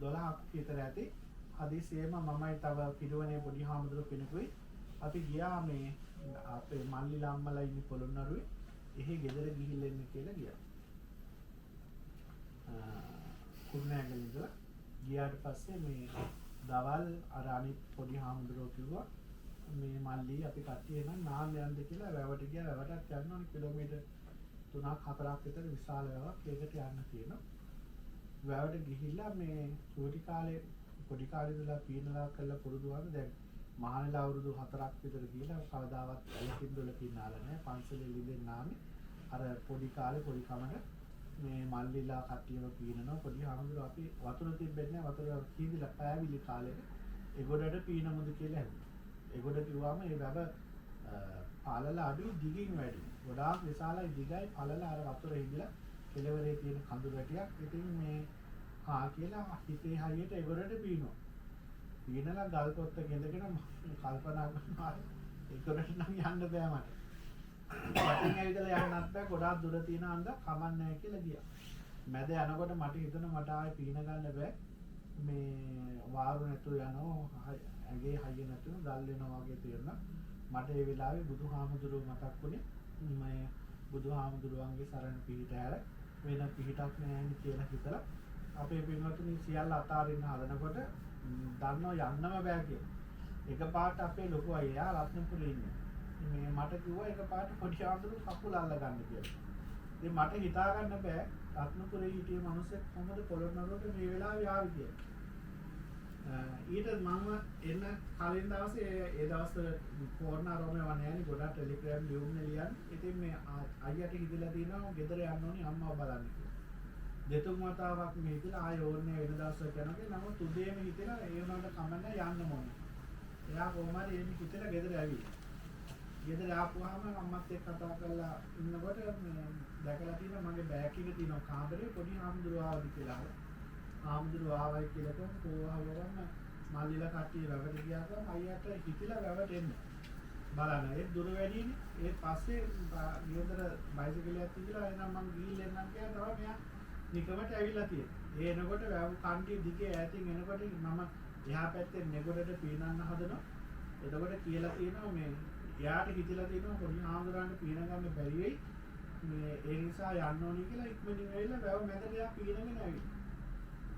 12ක් විතර ඇති. හදිසියෙම මමයි තව පිටුවනේ පොඩි හාමුදුරුවෝ කෙනෙකුයි අපි ගියා මේ අපේ මල්ලිලා අම්මලා ඉන්න පොළොන්නරුවේ එහෙ ගෙදර ගිහිල්ලා එන්න කියලා ගියා. කුරුණෑගල ඉඳලා ගියාට පස්සේ මේ දවල් අර අනිත් පොඩි හාමුදුරුවෝ කිව්වා මේ මල්ලි අපි කට්ටිය නම් නාන්න යන්න කියලා වැවට ගියා. වැවටත් යන්න ඕනේ කිලෝමීටර් 3-4ක් විතර විශාල වැවක්. ඒකට යන්න තියෙනවා. වැවට ගිහිල්ලා මේ පොඩි කාලේ ඉඳලා පීනලා කරලා පුරුදු වුණා. දැන් මහානලා අවුරුදු 4ක් විතර ගිහලා කවදාවත් ඇලකින් දොලකින් නාලා නැහැ. පන්සලේ ලිඳෙන් නාන්නේ. අර පොඩි කාලේ පොඩි කමකට මේ මල්ලිලා කට්ටියව පීනනවා. පොඩි හාමුදුරුවෝ අපි වතුර තිබෙන්නේ නැහැ. වතුර කීවිලා පෑවිලි කාලේ ඒගොඩට පීනමුද කියලා ඇහුවා. ඒගොඩ කිව්වම ඒ වැව පාලලා අඩුයි දිගින් වැඩි. ගොඩාක් විශාලයි දිගයි පාලලා අර වතුර හිඳලා කෙළවරේ තියෙන කඳු ගැටියක්. ඉතින් මේ කියලා හිතේ හයියට ඒගොඩට පීනවා. පීනලා ගල් පොත්ත ගෙඳගෙන කල්පනා කරනවා ඒකට නම් යන්න බෑ මට. මටින් ඇවිදලා යන්නත් බෑ ගොඩාක් දුර තියෙන අංග කමන්නේ නැහැ කියලා ගියා. මැද යනකොට මට හිතුණා මට ආයේ පීන ගන්න බෑ. මේ වාරු නැතුව යනවා ඇගේ හයිය නැතුව ගල් වෙනවා වගේ තේරුණා. මට ඒ වෙලාවේ බුදුහාමුදුරුවෝ මතක් වුණේ මේ බුදුහාමුදුරුවන්ගේ සරණ පිහිට ඇර වෙන පිහිටක් නැහැ කියලා හිතලා අපේ පින්වතුනි සියල්ල අතාරින්න හදනකොට දන්නව යන්නම බෑ කියලා. එකපාරට අපේ ලොකු අයියා රත්නපුරේ ඉන්නේ. මේ මට කිව්වා එකපාරට පොඩි ආඳුරු කකුල අල්ල ගන්න කියලා. ඉතින් මට හිතා ගන්න බෑ රත්නපුරේ හිටිය මිනිස්සෙක් කොහොමද පොළොන්නරුවට මේ වෙලාවේ ආවේ කියලා. ඊට මම එන්න කලින් දවසේ ඒ දවස්වල ෆෝන් ආරෝමේ වන්නේ ගොඩක් ටෙලිග්‍රෑම් ලියුම්නේ ලියන්නේ. ඉතින් මේ අයියට හිතලා තියෙනවා ගෙදර යන්න ඕනේ අම්මව බලන්න කියලා. දෙතුන් වතාවක් මේ හිතලා ආයෙ ඕනේ වෙන දවසක් යනකොට නම තුදේම හිතලා ඒ වුණාට කමන්න යන්න ඕනේ. එයා කොහොම හරි එන්නේ හිතලා ගෙදර ඇවිල්ලා. ගෙදර ආපුවාම අම්මත් එක්ක කතා කරලා ඉන්නකොට මේ දැකලා තියෙනවා මගේ බෑග් එකේ තියෙනවා කාමරේ පොඩි හාමුදුරුවෝ ආවද කියලා. හාමුදුරුවෝ ආවයි කියලා කොහොමද මල්ලිලා කට්ටිය වැවට ගියා ගමන් අයියට හිතිලා වැවට එන්න. බලන්න ඒ දුර වැඩිනේ. ඒ පස්සේ ගෙදර බයිසිකලයක් තියලා එනම් මං ගිහින් එන්නම් කියලා තමයි මෙයා නිකමට ඇවිල්ලා තියෙන්නේ. ඒ එනකොට වැව් කන්ටි දිගේ ඈතින් එනකොට මම එහා පැත්තේ නෙගොඩට පීනන්න හදනවා. එතකොට කියලා තියෙනවා මේ එයාට හිතලා තියෙනවා පොඩි හාමුදුරන්ට පීන ගන්න බැරි වෙයි. මේ ඒ නිසා යන්න ඕනේ කියලා ඉක්මනින් ඇවිල්ලා වැව මැදට එයා පීනගෙන ඇවිල්ලා.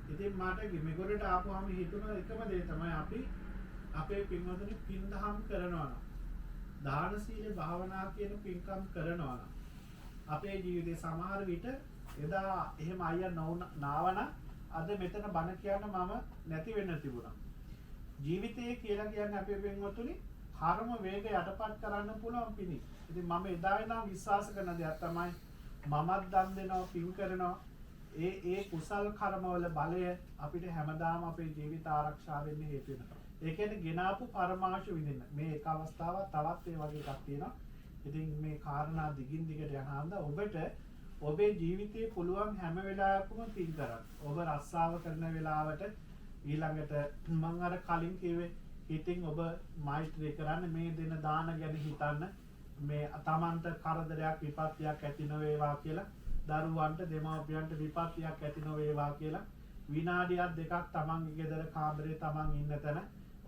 ඉතින් මට මෙගොඩට ආපුවාම හිතුණා එකම දේ තමයි අපි අපේ පින්වතුනි පින්දහම් කරනවා නම් දාන සීල භාවනා කියන පින්කම් කරනවා නම් අපේ ජීවිතේ සමහර විට එදා එහෙම අයියා නාවන අද මෙතන බණ කියන්න මම නැති වෙන්න තිබුණා. ජීවිතේ කියලා කියන්නේ අපේ පින්වතුනි කර්ම වේග යටපත් කරන්න පුළුවන් පිණි. ඉතින් මම එදා ඉඳන් විශ්වාස කරන දෙයක් තමයි මමත් දන් දෙනවා පින් කරනවා. ඒ කුසල් කර්මවල බලය අපිට හැමදාම අපේ ජීවිත ආරක්ෂා වෙන්න හේතු වෙනවා. ඒ කියන්නේ ගෙනාපු පරමාශ විඳින්න. මේ එක අවස්ථාවක් තවත් ඒ වගේ එකක් තියෙනවා. ඉතින් මේ කාරණා දිගින් දිගට යන හන්ද ඔබට ඔබේ ජීවිතේ පුළුවන් හැම වෙලාවකම පින් කරන්න. ඔබ රස්සාව කරන වෙලාවට ඊළඟට මම අර කලින් කිව්වේ ඉතින් ඔබ මෛත්‍රී කරන්න මේ දෙන දාන ගැන හිතන්න මේ තමන්ට කරදරයක් විපත්තියක් ඇති නොවේවා කියලා දරුවන්ට දෙමව්පියන්ට විපත්තියක් ඇති නොවේවා කියලා විනාඩියක් දෙකක් තමන්ගේ ගෙදර කාමරේ තමන් ඉන්න තැන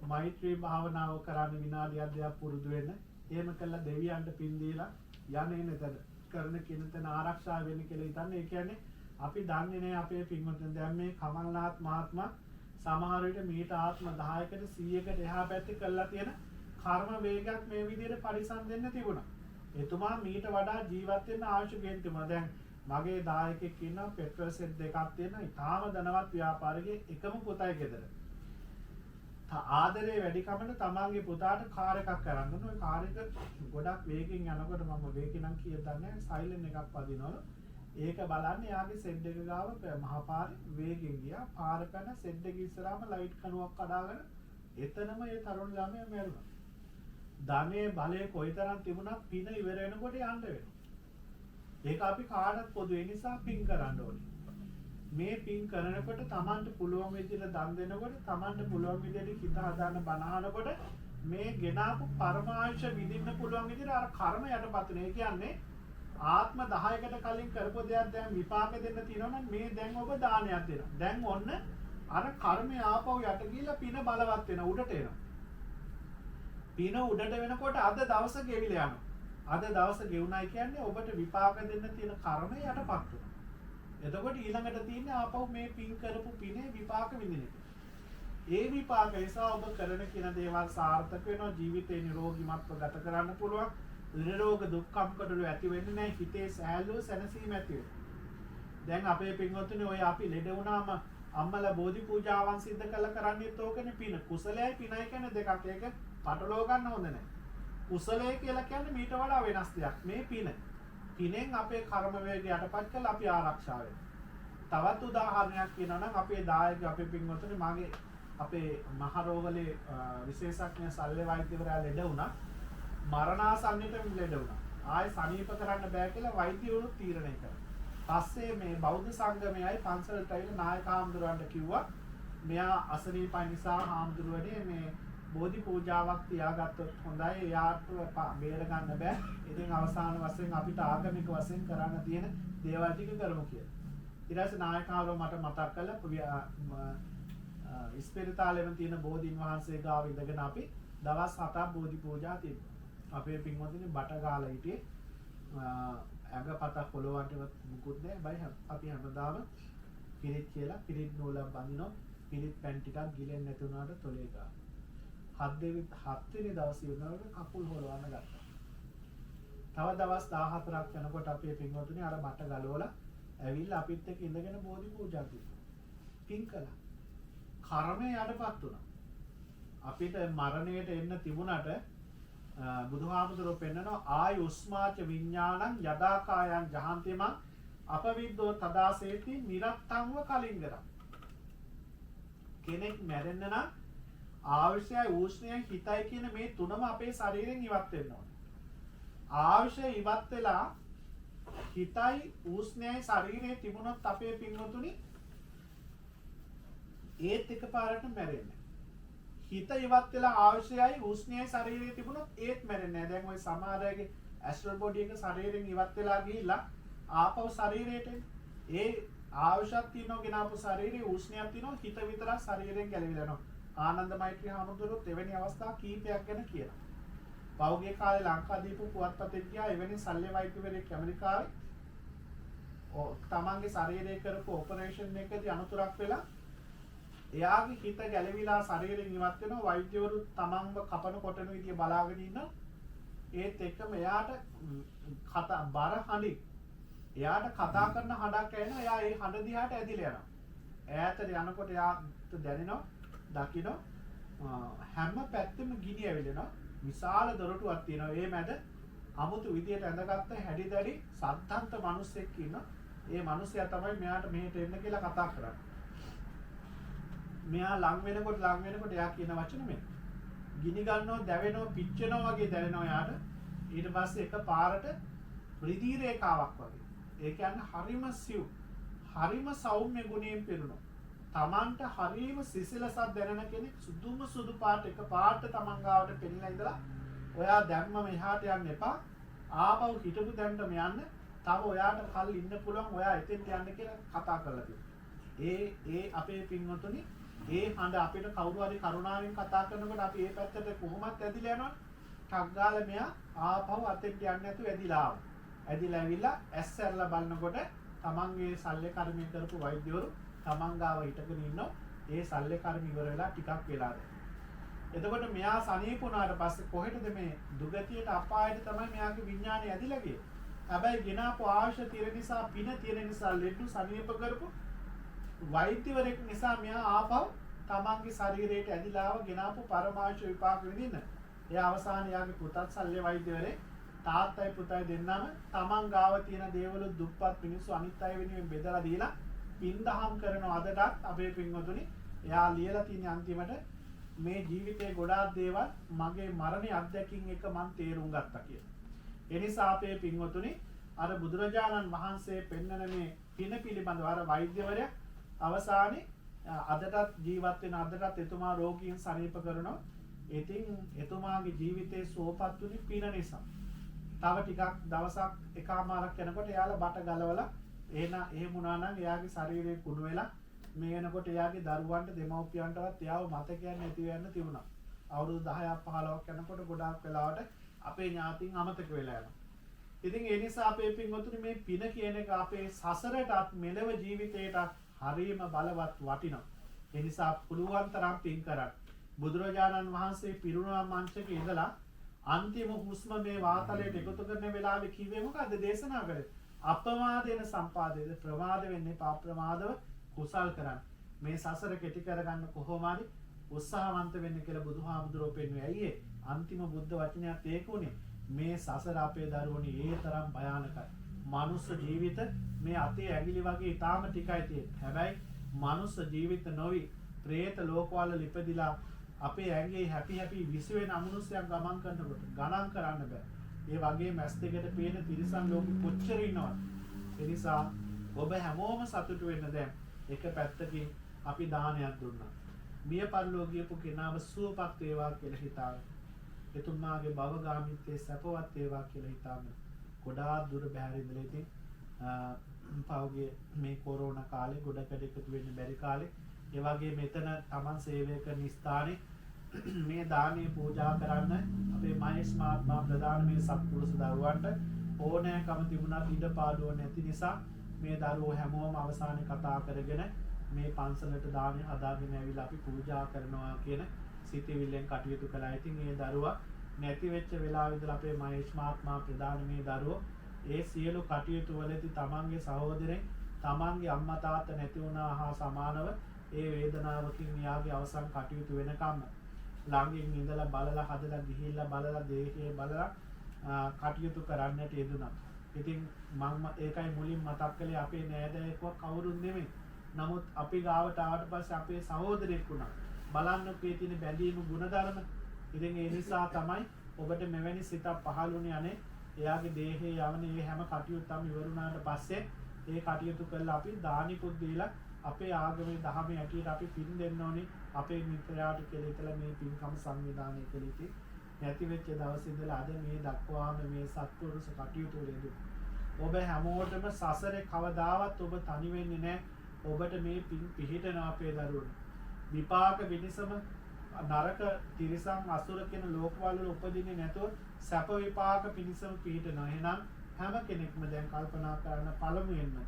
මෛත්‍රී භාවනාව කරන්න විනාඩියක් දෙකක් පුරුදු වෙන්න. එහෙම කළා දෙවියන්ට පින් දීලා යන්නේ නැතද කරන කියන තැන ආරක්ෂා වෙන්න කියලා හිතන්නේ. ඒ කියන්නේ අපි දන්නේ නැහැ අපේ පින්වතුන් දැන් මේ කමල්නාත් මහත්මයා සමහර විට මීට ආත්ම 10කට 100කට එහා පැත්තේ කරලා තියෙන කර්ම වේගයක් මේ විදිහට පරිසම් දෙන්න තිබුණා. එතුමා මීට වඩා ජීවත් වෙන්න අවශ්‍ය ගෙන් තිබුණා. දැන් මගේ දායකෙක් ඉන්නවා පෙට්‍රල් සෙට් දෙකක් තියෙන ඉතාම ධනවත් ව්‍යාපාරිකයෙක් එකම පුතයි ගෙදර. ආදරේ වැඩි කමට තමන්ගේ පුතාට කාර් එකක් කරන් දුන්නා. ওই කාර් එක ගොඩක් වේගෙන් යනකොට මම වේගෙ නම් කීයද දන්නේ නැහැ සයිලන්ට් එකක් වදිනවලු. ඒක බලන්නේ යාගේ සෙට් එක ගාව මහා පාරේ වේගෙන් ගියා. පාර පැන සෙට් එක ඉස්සරහම ලයිට් කණුවක් කඩාගෙන එතනම ඒ තරුණ ළමයා මැරුණා. ධනේ බලය කොයිතරම් තිබුණත් පින ඉවර වෙනකොට යන්න වෙනවා. ඒක අපි කාටත් පොදු ඒ නිසා පින් කරන්න ඕනේ. මේ පින් කරනකොට Tamanට පුළුවන් විදිහට දන් දෙනකොට Tamanට පුළුවන් විදිහට හිත හදාන්න බනහනකොට මේ ගෙනාපු පරමාංශ විඳින්න පුළුවන් විදිහට අර කර්ම යටපත් වෙන. ඒ කියන්නේ ආත්ම 10කට කලින් කරපු දෙයක් දැන් විපාක දෙන්න තියෙනවා නම් මේ දැන් ඔබ දානයක් දෙනවා. දැන් ඔන්න අර කර්මය ආපහු යට ගිහිල්ලා පින බලවත් වෙන උඩට එනවා. පින උඩට වෙනකොට අද දවස ගෙවිලා යනවා. අද දවස ගෙවුණයි කියන්නේ ඔබට විපාක දෙන්න තියෙන කර්මය යටපත් වෙනවා. එතකොට ඊළඟට තියෙන්නේ ආපහු මේ පින් කරපු පිනේ විපාක විඳින එක. ඒ විපාක නිසා ඔබ කරන කින දේවල් සාර්ථක වෙනවා. ජීවිතේ නිරෝගීමත්ව ගත කරන්න පුළුවන්. නිරෝග දුක්ඛම් කටළු ඇති වෙන්නේ නැහැ. හිතේ සෑහලුව සැනසීම ඇති වෙනවා. දැන් අපේ පින්වත්නි ඔය අපි ලෙඩ වුණාම අම්මලා බෝධි පූජාවන් සිද්ධ කළ කරන්නේත් ඕකනේ පින. කුසලයයි පිනයි කියන්නේ දෙකක්. ඒක පටලව ගන්න හොඳ නැහැ. කුසලය කියලා කියන්නේ මීට වඩා වෙනස් දෙයක්. මේ පින. පිනෙන් අපේ කර්ම වේගය යටපත් කරලා අපි ආරක්ෂා වෙනවා. තවත් උදාහරණයක් කියනවා නම් අපේ දායක අපේ පින්වත්නි මාගේ අපේ මහ රෝගලේ විශේෂඥ ශල්‍ය වෛද්‍යවරයා ලෙඩ වුණා. මරණාසන්නයට ලෙඩ වුණා. ආයෙ සනීප කරන්න බෑ කියලා වෛද්‍යවරු තීරණය කළා. පස්සේ මේ බෞද්ධ සංගමයයි පන්සලට ඇවිල්ලා නායක හාමුදුරුවන්ට කිව්වා මෙයා අසනීපයි නිසා හාමුදුරුවනේ මේ බෝධි පූජාවක් තියාගත්තොත් හොඳයි. එයාට බේර ගන්න බෑ. ඉතින් අවසාන වශයෙන් අපිට ආගමික වශයෙන් කරන්න තියෙන දේවල් ටික කරමු කියලා. ඊට පස්සේ නායක හාමුදුරුවෝ මට මතක් කළා ඉස්පිරිතාලෙම තියෙන බෝධීන් වහන්සේ ගාව ඉඳගෙන අපි දවස් 7ක් බෝධි පූජා තිබ්බා. අපේ පින්වතුනි බට ගාලා හිටියේ ඇඟ පත පොළොවන්ටවත් මුකුත් නැහැ. බයි අපි හැමදාම පිරිත් කියලා පිරිත් නූලක් බඳිනවා. පිරිත් පැන් ටිකක් ගිලෙන්නේ නැති වුණාට තොලේ ගා. 7 වෙනි දවසේ වෙනකොට කකුල් හොලවන්න ගත්තා. තව දවස් 14ක් යනකොට අපේ පින්වතුනි අර මට ගලවලා ඇවිල්ලා අපිත් එක්ක ඉඳගෙන බෝධි පූජා කළා. පින් කළා. කර්මය යටපත් වුණා. අපිට මරණයට එන්න තිබුණට බුදුහාමුදුරුවෝ පෙන්නනවා ආයුස්මාච විඥානං යදාකායන් ජහන්තිම අපවිද්දෝ තදාසේති නිරත්තංව කලින්ගරම්. කෙනෙක් මැරෙන්න නම් ආයුෂයයි උෂ්ණයයි හිතයි කියන මේ තුනම අපේ ශරීරයෙන් ඉවත් වෙන්න ඕනේ. ආයුෂය ඉවත් වෙලා හිතයි උෂ්ණයයි ශරීරයේ තිබුණොත් අපේ පින්වතුනි ඒත් එකපාරට මැරෙන්නේ. හිත ඉවත් වෙලා ආයුෂයයි උෂ්ණයයි ශරීරයේ තිබුණොත් ඒත් මැරෙන්නේ නැහැ. දැන් ওই සමහරගේ ඇස්ට්‍රල් බොඩි එක ශරීරයෙන් ඉවත් වෙලා ගිහිල්ලා ආපහු ශරීරයට ඒ ආයුෂක් තියෙනවා ගෙනාපු ශරීරයේ උෂ්ණයක් තියෙනවා හිත විතරක් ශරීරයෙන් ගැලවිලා යනවා. ආනන්ද මෛත්‍රී හාමුදුරුවෝ එවැනි අවස්ථා කීපයක් ගැන කියනවා. පෞගේ කාලේ ලංකාදීප පුවත්පතේ ගියා එවැනි ශල්‍ය වෛද්‍යවරයෙක් ඇමරිකාවේ තමන්ගේ ශරීරයේ කරපු ඔපරේෂන් එකදී අනතුරක් වෙලා එයාගේ හිත ගැලවිලා ශරීරයෙන් ඉවත් වෙනවා. වෛද්‍යවරු තමන්ව කපන කොටන විදිය බලාගෙන ඉන්නවා. ඒත් එක්කම එයාට කතා බර හඬින් එයාට කතා කරන හඬක් ඇහෙනවා. එයා ඒ හඬ දිහාට ඇදිලා යනවා. ඈතට යනකොට එයාට දැනෙනවා දකින්න හැම පැත්තෙම ගිනි ඇවිලෙනවා. විශාල දොරටුවක් තියෙනවා. ඒ මැද අමුතු විදියට ඇඳගත්ත හැඩි දැඩි සද්ධාන්ත මිනිස්සෙක් ඉන්නවා. ඒ මිනිසයා තමයි මෙයාට මෙහෙට එන්න කියලා කතා කරන්නේ. මෙයා ලං වෙනකොට එයා කියන වචන මේ ගිනි ගන්නවා දැවෙනවා පිච්චෙනවා වගේ දැනෙනවා යාට. ඊට පස්සේ එක පාරට රිදී රේඛාවක් වගේ. ඒ කියන්නේ හරිම සිව් හරිම සෞම්‍ය ගුණයෙන් පිරුණා. තමන්ට හරිම සිසිලසක් දැනෙන කෙනෙක් සුදුම සුදු පාට එක පාට තමන් ගාවට පෙනිලා ඉඳලා ඔයා දැම්ම මෙහාට යන්න එපා. ආපහු හිටපු තැනටම යන්න. තව ඔයාට කල් ඉන්න පුළුවන්. ඔයා එතෙන්ට යන්න කියලා කතා කරලා තියෙනවා. ඒ අපේ පින්වතුනි ඒ හඬ අපිට කවුරු හරි කරුණාවෙන් කතා කරනකොට අපි ඒ පැත්තට කොහොමත් ඇදිලා යනවා. ටක් ගාලා මෙයා ආපහු අතෙන්ට යන්නේ නැතුව ඇදිලා ආවා. ඇදිලා ඇවිල්ලා ඇස් ඇරලා බලනකොට තමන්ගේ ශල්‍ය කර්මය කරපු වෛද්‍යවරු තමන් ගාව හිටගෙන ඉන්නවා. ඒ ශල්‍ය කර්ම ඉවර වෙලා ටිකක් වෙලාද. එතකොට මෙයා සනීප වුණාට පස්සේ කොහෙටද මේ දුගතියට අපායට තමයි මෙයාගේ විඥානය ඇදිලා ගියේ. හැබැයි ගෙනාපු ආශ තිර නිසා පින තිර නිසා ලෙඩු සනීප කරපු වෛද්‍යවරයෙක් නිසා මෙයා ආපහු තමන්ගේ ශරීරයට ඇදිලා ආව ගෙනාපු පරමාශ විපාක විඳින්න. ඒ අවසානයේ යාගේ පුතත් ශල්‍ය වෛද්‍යවරේ තාත්තයි පුතයි දෙන්නම තමන් ගාව තියෙන දේවල් දුප්පත් මිනිස්සු අනිත් අය වෙනුවෙන් බෙදලා දීලා පින්දහම් කරන අදටත් අපේ පින්වතුනි එයා ලියලා තියෙන අන්තිමට මේ ජීවිතේ ගොඩාක් දේවල් මගේ මරණයේ අත්දැකීම් එක මම තේරුම් ගත්තා කියලා. ඒ නිසා අපේ පින්වතුනි අර බුදුරජාණන් වහන්සේ පෙන්වන මේ පින පිළිබඳව අර වෛද්‍යවරයා අවසානයේ අදටත් ජීවත් වෙන අදටත් එතුමා රෝගීන් සනීප කරනවා. ඉතින් එතුමාගේ ජීවිතේ සුවපත් වුණේ පින නිසා. තව ටිකක් දවසක් එකමාරක් යනකොට එයාලා බට ගලවලා එහෙම වුණා නම් එයාගේ ශරීරය කුණු වෙලා මේ වෙනකොට එයාගේ දරුවන්ට දෙමව්පියන්ටවත් එයාව මතකයක් නැති වෙන්න තිබුණා. අවුරුදු 10ක් 15ක් යනකොට ගොඩාක් වෙලාවට අපේ ඥාතීන් අමතක වෙලා යනවා. ඉතින් ඒ නිසා අපේ පින්වතුනි මේ පින කියන එක අපේ සසරටත් මෙලව ජීවිතේටත් හරිම බලවත් වටිනවා. ඒ නිසා පුළුවන් තරම් පින් කරන්න. බුදුරජාණන් වහන්සේ පිරුණම් මංචකේ ඉඳලා අන්තිම හුස්ම මේ වාතලයට එකතු කරන වෙලාවේ කිව්වේ මොකද්ද දේශනා කරේ? අප්‍රමාදේන සම්පාදේද ප්‍රමාද වෙන්නේ පාප්‍රමාදව කුසල් කරන්න. මේ සසර කෙටි කරගන්න කොහොමද උත්සාහවන්ත වෙන්න කියලා බුදුහාමුදුරුවෝ පෙන්වුවේ. ඇයි අන්තිම බුද්ධ වචනයත් ඒක උනේ. මේ සසර අපේ දරුවනි ඒ තරම් භයානකයි. මනුස්ස ජීවිත මේ අතේ ඇඟිලි වගේ ඊටාම ටිකයි තියෙන්නේ. හැබැයි මනුස්ස ජීවිත නොවි പ്രേත ලෝකවල ලිපදිලා අපේ ඇඟේ හැපි විස වෙන අමනුෂ්‍යයන් ගමන් කරනකොට ගණන් කරන්න බෑ. ඒ වගේ මැස් දෙකට පේන තිරිසන් ලෝකෙ කොච්චර ඉන්නවද? ඒ නිසා ඔබ හැමෝම සතුටු වෙන්න දැන් එක පැත්තකින් අපි දානයක් දුන්නා. මිය පරලෝ ගියපු කෙනාව සුවපත් වේවා කියලා හිතාගෙන එතුමාගේ භවගාමීත්වයේ සපවත් වේවා කියලා හිතාගෙන ගොඩාක් දුර බැහැර ඉඳලා ඉතින් පෞගේ මේ කොරෝනා කාලේ ගොඩකට එකතු වෙන්න බැරි කාලේ ඒ වගේ මෙතන Taman සේවය කරන ස්ථානේ මේ දානේ පූජා කරන්න අපේ මහේෂ් මහත්මයා ප්‍රධාන මේ සත්පුරුෂ දරුවන්ට ඕනෑකම තිබුණත් ඉඩපාඩුව නැති නිසා මේ දරුවෝ හැමෝම අවසානයේ කතා කරගෙන මේ පන්සලට දානි හදාගෙන ඇවිල්ලා අපි පූජා කරනවා කියන සිතිවිල්ලෙන් කටයුතු කළා. ඉතින් මේ දරුවා නැති වෙච්ච වෙලාවෙ ඉඳලා අපේ මහේෂ් මහත්මයා ප්‍රධාන මේ දරුවෝ ඒ සියලු කටයුතු වලදී තමන්ගේ සහෝදරෙන් තමන්ගේ අම්මා තාත්තා නැති වුණා හා සමානව ඒ වේදනාවකින් යාගේ අවසන් කටයුතු වෙනකම් ළඟින් ඉඳලා බලලා හදලා ගිහිල්ලා බලලා දේහේ බලලා කටයුතු කරන්නට යෙදුණා. ඉතින් මම ඒකයි මුලින් මතක් කළේ අපේ නෑදෑයෙක්ව කවුරුන් නෙමෙයි. නමුත් අපි ගාවට ආවට පස්සේ අපේ සහෝදරයෙක් වුණා. බලන්න ඔකේ තියෙන බැඳීම ගුණධර්ම. ඉතින් ඒ නිසා තමයි ඔබට මෙවැනි සිතක් පහළුනේ අනේ. එයාගේ දේහේ යවන මේ හැම කටයුත්තම ඉවරුණාට පස්සේ ඒ කටයුතු කරලා අපි දානිකුත් දීලා අපේ ආගමේ දහමේ ඇටියට අපි පින් දෙන්න ඕනේ. අපේ මිත්‍රයාට කියලා ඉතලා මේ පින්කම සංවිධානය කළේ නැති වෙච්ච දවසේ ඉඳලා අද මේ දක්වාම මේ සත්පුරුෂ කටයුතු වලදී ඔබ හැමෝටම සසරේ කවදාවත් ඔබ තනි වෙන්නේ නැහැ. ඔබට මේ පින් පිහිටන අපේ දරුවෝ විපාක විනිසම නරක තිරිසන් අසුර කියන ලෝකවල උපදින්නේ නැතුව සැප විපාක පිනිසම පිහිටනවා. එහෙනම් හැම කෙනෙක්ම දැන් කල්පනා කරන්න පළමුවෙන්ම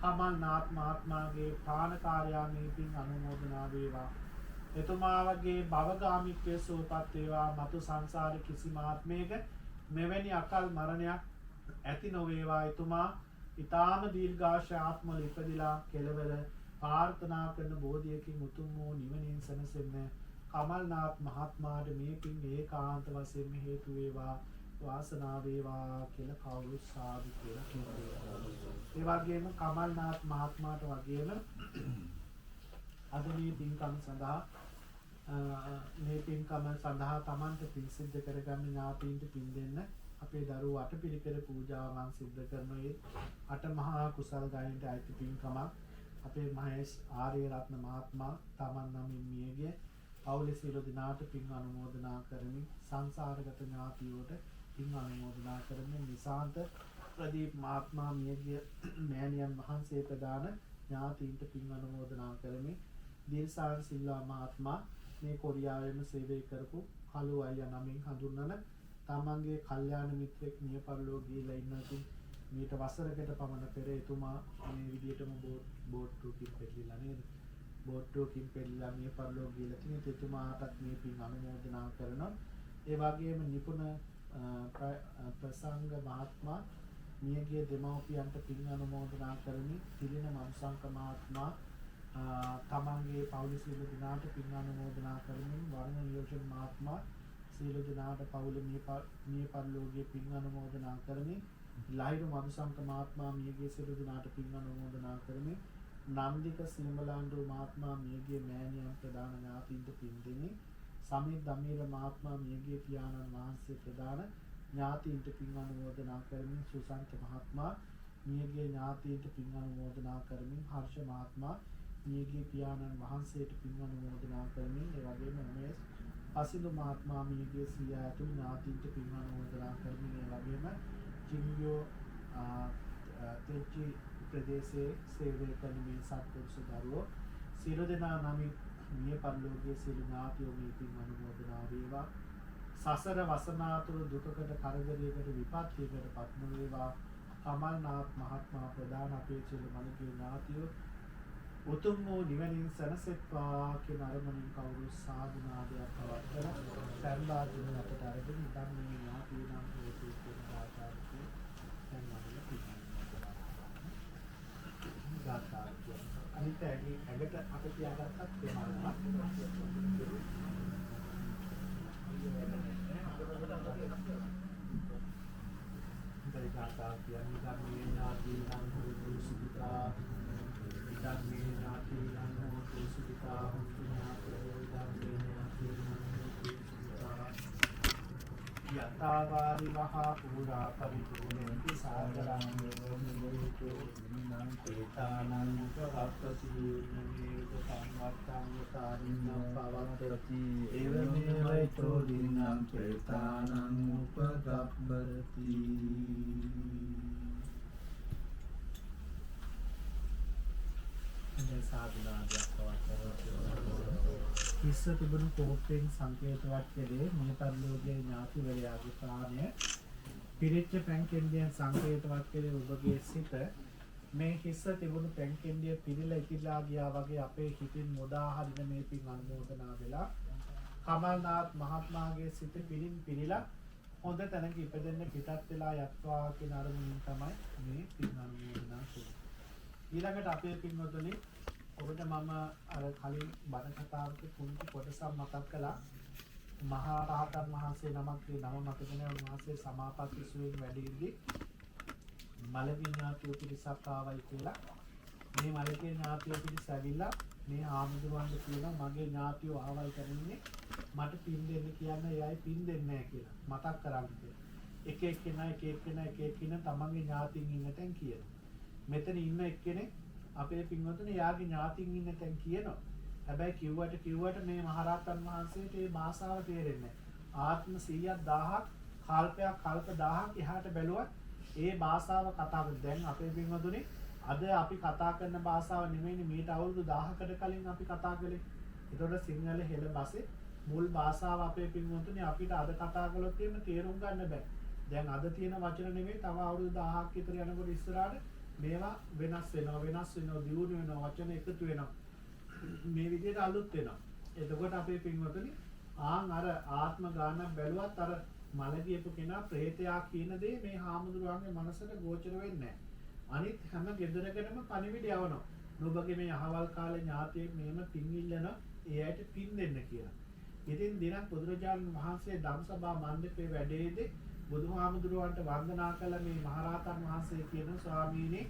කමල්නාත් මහත්මයාගේ ප්‍රාණකාර්යාමී පින් අනුමෝදනා වේවා. එතුමාගේ භවගාමීත්වයේ සුවපත් වේවා. මතු සංසාරේ කිසිම ආත්මයක මෙවැනි අකල් මරණයක් ඇති නොවේවා. එතුමා ඊටාම දීර්ඝාෂ ආත්මවල ඉපදිලා කෙලවර ප්‍රාර්ථනා කරන බෝධියකින් උතුම් වූ නිවනින් සැනසෙන්න කමල්නාත් මහත්මයාට මේ පින් ඒකාන්ත වශයෙන්ම හේතු වේවා. වාසනාව වේවා කියලා කවුරු සාදු කියලා කියනවා. ඒ වගේම කමල්නාත් මහත්මයාට වගේම අද මේ පින්කම සඳහා තමන්ට පින් සිද්ධ කරගන්න ඥාතීන්ට පින් දෙන්න අපේ දරුවෝ අටපිරිකර පූජාවන් සිද්ධ කරන ඒ අට මහා කුසල් ගායනට අයිති පින්කමක් අපේ මහේෂ් ආර්යරත්න මහත්මයා තමන් නමින් මියගිය පවුලේ සියලු දෙනාට පින් අනුමෝදනා කරමින් සංසාරගත ඥාතියෝට පින් අනුමෝදනා කරමින් නිසාන්ත ප්‍රදීප් මහත්මයා මියගිය මෑණියන් වහන්සේ ප්‍රදාන ඥාතීන්ට පින් අනුමෝදනා කරමින් දිල්සාර සිල්වා මහත්මයා මේ කොරියාවෙම සේවය කරපු කළු අයියා නමින් හඳුන්වන තමන්ගේ කල්යාණ මිත්‍රෙක් මිය පරලෝක ගිහිලා ඉන්නවා. මීට වසරකට පමණ පෙර එතුමා මේ විදිහටම බෝට්ටුවකින් පෙරලිලා නේද? බෝට්ටුවකින් පෙරලිලා මිය පරලෝක ගිහිලා තියෙන එතුමාටත් මේ පින් අනුමෝදනා කරනවා. ඒ වගේම නිපුණ ප්‍රසංග මහත්මයා මියගිය දෙමව්පියන්ට පින් අනුමෝදනා කරමින් තිලින මම්සංක මහත්මයා තමන්ගේ පවුලේ සියලු දෙනාට පින් අනුමෝදනා කරමින් වර්ණ නියෝජන මහත්මයා සියලු දෙනාට පවුලේ මිය පරලෝකයේ පින් අනුමෝදනා කරමින් ලහිරු මදුසංක මහත්මයා මියගිය සියලු දෙනාට පින් අනුමෝදනා කරමින් නන්දික සිමලාණ්ඩු මහත්මයා මියගිය මෑණියන් ප්‍රදාන ඥාතීන්ට පින් දෙමි. සමීර් දමීර මහත්මයා මියගිය පියාණන් වහන්සේ ප්‍රදාන ඥාතීන්ට පින් අනුමෝදනා කරමින් සුසංක මහත්මයා මියගිය ඥාතීන්ට පින් අනුමෝදනා කරමින් හර්ෂ මහත්මයා මියගිය පියාණන් වහන්සේට පින් අනුමෝදනා කරමින් ඒ වගේම උමේෂ් අසිඳු මහත්මයා මියගිය සියා ඇතුළු ඥාතීන්ට පින් අනුමෝදනා කරමින් ඒ වගේම චිංගියෝ තෙච්චි ප්‍රදේශයේ සේවය කරන මේ සත්පුරුෂ දරුවෝ සියලු දෙනා නමින් මිය පරලෝකයේ සියලු ඥාතියෝ මේ පින් අනුමෝදනා වේවා. සසර වසනාතුරු දුකකට කරදරයකට විපත්තියකට පත් නොවේවා. කමල්නාත් මහත්මයා ප්‍රදාන අපේ සියලු මළගිය ඥාතියෝ උතුම් වූ නිවනින් සැනසෙත්වා කියන අරමුණින් කවුරු සාධනාදයක් පවත්වන සර්වා දින අපට අරගෙන ඉතින් මේ ඥාතිය නම් හේතු කියන ආකාරයේ දැන් මම ගාථාවක් අනිත් ඇඟට අප තියාගත්තත් තේමාවක් ගාථාවක් කියන්නේ ධර්මයේ ඥාතිය නම් හේතු සුඛිතා ධර්මයේ ඥාතිය නම් හේතු සුඛිතා යතාවාරි මහා පුරා පරිපූර්ණති සාගරං නිරෝධිතෝ විනං තේතානං උපවත්තති නමේත සම්වත්තං යතාරින්න පවත්තති එවමෙවයිතෝ දිනං තේතානං උපගබ්බරති. සාධනාදයක් පවත්වනවා. හිස්ස තිබුණු කෝපයෙන් සංකේතවත් කෙරේ මේ පරිලෝකයේ ඥාතිවරයාගේ ප්‍රාණය පිරිච්ච පැන් කෙන්ඩියන් සංකේතවත් කරේ ඔබගේ සිත මේ හිස්ස තිබුණු පැන් කෙන්ඩිය පිරිලා ඉතිරිලා ගියා වගේ අපේ හිතින් මුදා හරින මේ පින් අනුමෝදනා වෙලා කමල්නාත් මහත්මයාගේ සිත පිරිලා හොඳ තැනක ඉපදෙන්න පිටත් වෙලා යත්වා කියන අරමුණින් තමයි මේ පින් අනුමෝදනා කරන්නේ. ඊළඟට අපේ පින්වතුනි ඔබට මම අර කලින් බණ කතාවක පුංචි කොටසක් මතක් කළා. මහා රහතන් වහන්සේ නමක්ගේ නම මතක නැහැ. උන්වහන්සේ සමාපatti සුවයෙන් වැඩිදී මළගිය ඥාතිය පිරිසක් ආවයි කියලා. මේ මළගිය ඥාතිය පිරිස ඇවිල්ලා මේ ආමුදුරවන්ට කියනවා මගේ ඥාතියෝ ආවයි කරන්නේ මට පින් දෙන්න කියන්න එයයි පින් දෙන්නේ නැහැ කියලා මතක් කරගන්න කියලා. එක එක්කෙනා තමන්ගේ ඥාතියින් ඉන්න තැන් කියනවා. මෙතන ඉන්න එක්කෙනෙක් අපේ පින්වතුනි යාගේ ඥාතියින් ඉන්න තැන් කියනවා. හැබැයි කිව්වට මේ මහරහතන් වහන්සේට මේ භාෂාව තේරෙන්නේ නැහැ. ආත්ම 100ක් 1000ක් කල්ප 1000ක් එහාට බැලුවත් ඒ භාෂාව කතා කරන දැන් අපේ පින්වතුනි අද අපි කතා කරන භාෂාව නෙමෙයිනේ මීට අවුරුදු 1000කට කලින් අපි කතා කළේ. ඒතකොට සිංහල හෙළ බසේ මුල් භාෂාව අපේ පින්වතුනි අපිට අද කතා කළොත් එහෙම තේරුම් ගන්න බෑ. දැන් අද තියෙන වචන නෙමෙයි තව අවුරුදු 1000ක් විතර යනකොට ඉස්සරහට මේවා වෙනස් වෙනවා දියුණු වෙනවා වචන එකතු වෙනවා. මේ විදිහට අලුත් වෙනවා. එතකොට අපේ පින්වතුනි අර ආත්ම ගානක් බැලුවත් අර මලගියපු කෙනා ප්‍රේතයා කියන දේ මේ හාමුදුරුවන්ගේ මනසට ගෝචර වෙන්නේ නැහැ. අනිත් හැම ගෙදරකටම පණිවිඩ යවනවා. නුඹගේ මේ අහවල් කාලේ ඥාතියෙක් මෙහෙම පින් ඉල්ලන ඒ අයට පින් දෙන්න කියලා. ඉතින් දිනක් බුදුරජාණන් වහන්සේ ධම්සභා මණ්ඩපේ වැඩේදී බුදුහාමුදුරුවන්ට වන්දනා කළ මේ මහරහතන් වහන්සේ කියන ස්වාමීනි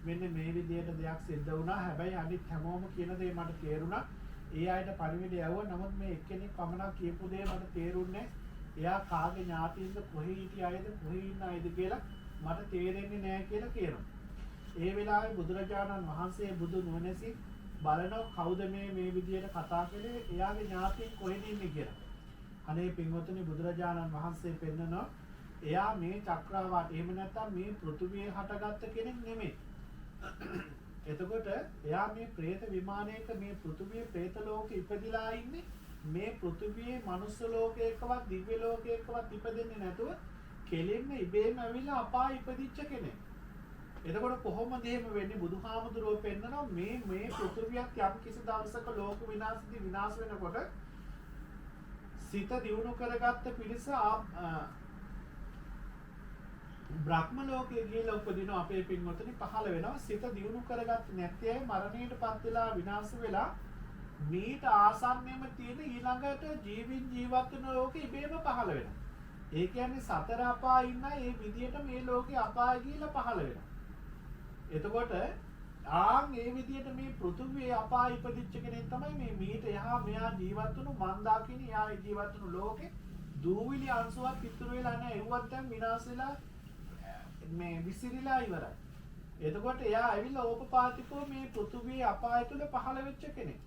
මෙන්න මේ විදියට දෙයක් සිද්ධ වුණා. හැබැයි අනිත් හැමෝම කියන දේ මට තේරුණා. ඒ අයට පරිවිඩ යවුවා. නමුත් මේ එක්කෙනෙක් පමණක් කියපු දේ මට තේරුන්නේ එයා කාගේ ඥාතියින්ද කොහේ හිටිය අයද කොහේ ඉන්න අයද කියලා මට තේරෙන්නේ නැහැ කියලා කියනවා. ඒ වෙලාවේ බුදුරජාණන් වහන්සේ බුදු නුවණැසි බලනවා කවුද මේ විදියට කතා කළේ එයාගේ ඥාතියින් කොහෙද ඉන්නේ කියලා. අනේ පින්වතුනි බුදුරජාණන් වහන්සේ පෙන්නනවා එයා මේ චක්‍රාවාට එහෙම නැත්නම් මේ පෘථුවියේ හටගත්ත කෙනෙක් නෙමෙයි. එතකොට එයා මේ പ്രേත විමානයක මේ පෘථුවියේ പ്രേත ලෝකෙ ඉපදිලා ඉන්නේ මේ පෘථුවියේ මනුස්ස ලෝකයකවත් දිව්‍ය ලෝකයකවත් ඉපදෙන්නේ නැතුව කෙලින්ම ඉබේම ඇවිල්ලා අපාය ඉපදිච්ච කෙනෙක්. එතකොට කොහොමද එහෙම වෙන්නේ? බුදුහාමුදුරුවෝ පෙන්නනවා මේ පෘථුවියක් යම් කිසි දවසක ලෝක විනාශ වෙනකොට සිත දියුණු කරගත්ත පිරිස බ්‍රහ්ම ලෝකයේ ගිහිලා උපදිනවා අපේ පින්වතුනි පහළ වෙනවා. සිත දියුණු කරගත්තේ නැති අය මරණයටපත් වෙලා විනාශ වෙලා මීට ආසන්නෙම තියෙන ඊළඟට ජීවත් වෙන ලෝකෙ ඉබේම පහළ වෙනවා. ඒ කියන්නේ සතර අපාය ඉන්න ඒ විදියට මේ ලෝකේ අපාය ගිහිලා පහළ වෙනවා. එතකොට මේ විදියට මේ පෘථුවියේ අපාය ඉපදිච්ච කෙනෙක් තමයි මේ මීට එහා මෙහා ජීවත් වුණු මන්දාකිනි එහා ජීවත් වුණු ලෝකේ දූවිලි අංශුවක් ඉතුරු වෙලා නැහැ. ඒවත් දැන් විනාශ වෙලා මේ විසිරිලා ඉවරයි. එතකොට එයා ඇවිල්ලා ඕපපාතිකව මේ පෘථුවියේ අපාය තුල පහළ වෙච්ච කෙනෙක්.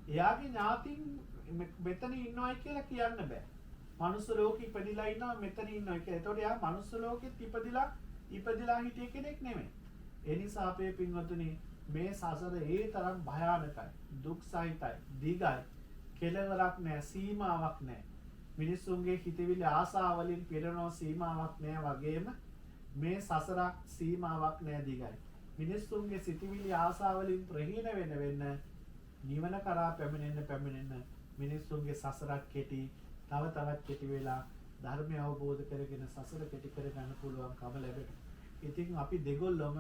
එයාගේ ඥාතින් මෙතන ඉන්නවයි කියලා කියන්න බෑ. මනුස්ස ලෝකෙ ඉපදිලා ඉන්නවා මෙතන ඉන්නවා කියලා. එතකොට එයා මනුස්ස ලෝකෙත් ඉපදිලා හිටිය කෙනෙක් නෙමෙයි. ඒ නිසා අපේ පින්වතුනි මේ සසර ඒ තරම් භයානකයි, දුක් සහිතයි, දිගයි, කෙලවරක් නැහැ, සීමාවක් නැහැ. මිනිස්සුන්ගේ හිතවිලි ආසාවලින් පිරෙනවා සීමාවක් නැහැ වගේම මේ සසරක් සීමාවක් නැහැ දිගයි. මිනිස්සුන්ගේ සිතවිලි ආසාවලින් ප්‍රහීන වෙන්න නිවන කරා පැමිණෙන්න මිනිස්සුන්ගේ සසරක් කෙටි තවත් කෙටි වෙලා ධර්මය අවබෝධ කරගෙන සසර කෙටි කර ගන්න පුළුවන්කම ලැබෙනවා. ඉතින් අපි දෙගොල්ලොම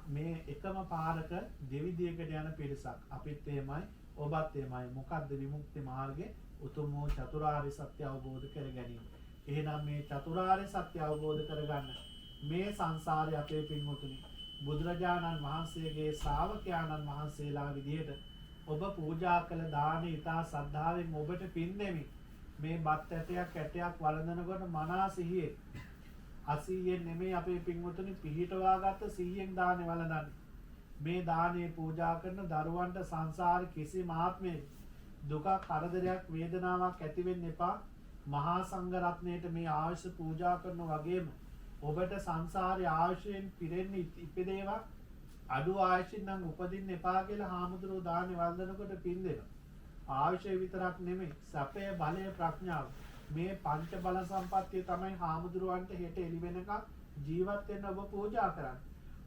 මේ එකම පාරක දෙවිදියකට යන පිරිසක්. අපිත් එහෙමයි ඔබත් එහෙමයි. මොකද්ද විමුක්ති මාර්ගයේ උතුම් වූ චතුරාර්ය සත්‍ය අවබෝධ කර ගැනීම. එහෙනම් මේ චතුරාර්ය සත්‍ය අවබෝධ කරගන්න මේ සංසාරේ අපේ පින්වතුනි බුදුරජාණන් වහන්සේගේ ශ්‍රාවකයන්න් වහන්සේලා විදියට ඔබ පූජා කළ දාන ඉතා සද්ධාවෙන් ඔබට පින් දෙමි. මේ බත් ඇටයක් වළඳනකොට මනා සිහියේ අසීයෙන් නෙමෙයි අපේ පින්වතුනි පිහිටවාගත්ත සිහියෙන් දානේ වළඳන්නේ. මේ දානේ පූජා කරන දරුවන්ට සංසාර කිසිම ආත්මයක දුක කරදරයක් වේදනාවක් ඇති වෙන්න එපා. මහා සංඝ රත්නයට මේ ආයුෂ පූජා කරන වගේම ඔබට සංසාරේ ආයුෂයෙන් පිරෙන්න ඉපදේවා. අඩු ආයුෂින් නම් උපදින්න එපා කියලා හාමුදුරුවෝ දානේ වන්දනකොට පින් දෙනවා. ආයුෂය විතරක් නෙමෙයි සැපය බලය ප්‍රඥාව මේ පංච බල සම්පත්තිය තමයි හාමුදුරුවන්ට හෙට එළි වෙනකම් ජීවත් වෙන්න ඔබ පූජා කරන්නේ.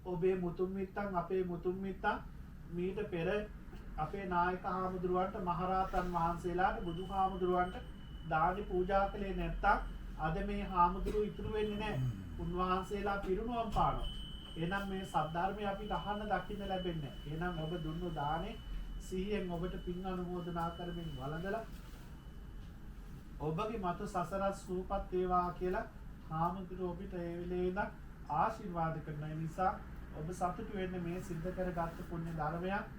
ඔබේ මුතුන් මිත්තන් අපේ මුතුන් මිත්තන් මීට පෙර අපේ නායක හාමුදුරුවන්ට මහරහතන් වහන්සේලාට බුදු හාමුදුරුවන්ට දානි පූජා කළේ නැත්තම් අද මේ හාමුදුරුවෝ ඉතුරු වෙන්නේ නැහැ. උන්වහන්සේලා පිරිනුවම් පානවා. එහෙනම් මේ සද්ධර්මය අපිට අහන්න දකින්න ලැබෙන්නේ නැහැ. එහෙනම් ඔබ දුන්නු දානේ සිහියෙන් ඔබට පින් අනුමෝදනා කරමින් වළඳලා ඔබගේ මතු සසර සූපත් වේවා කියලා හාමුදුරුවෝ අපිට ඒ වෙලේ ඉඳන් ආශිර්වාද කරන නිසා ඔබ සතුටු වෙන්න මේ සිද්ධ කරගත්තු පුණ්‍ය ධර්මයක්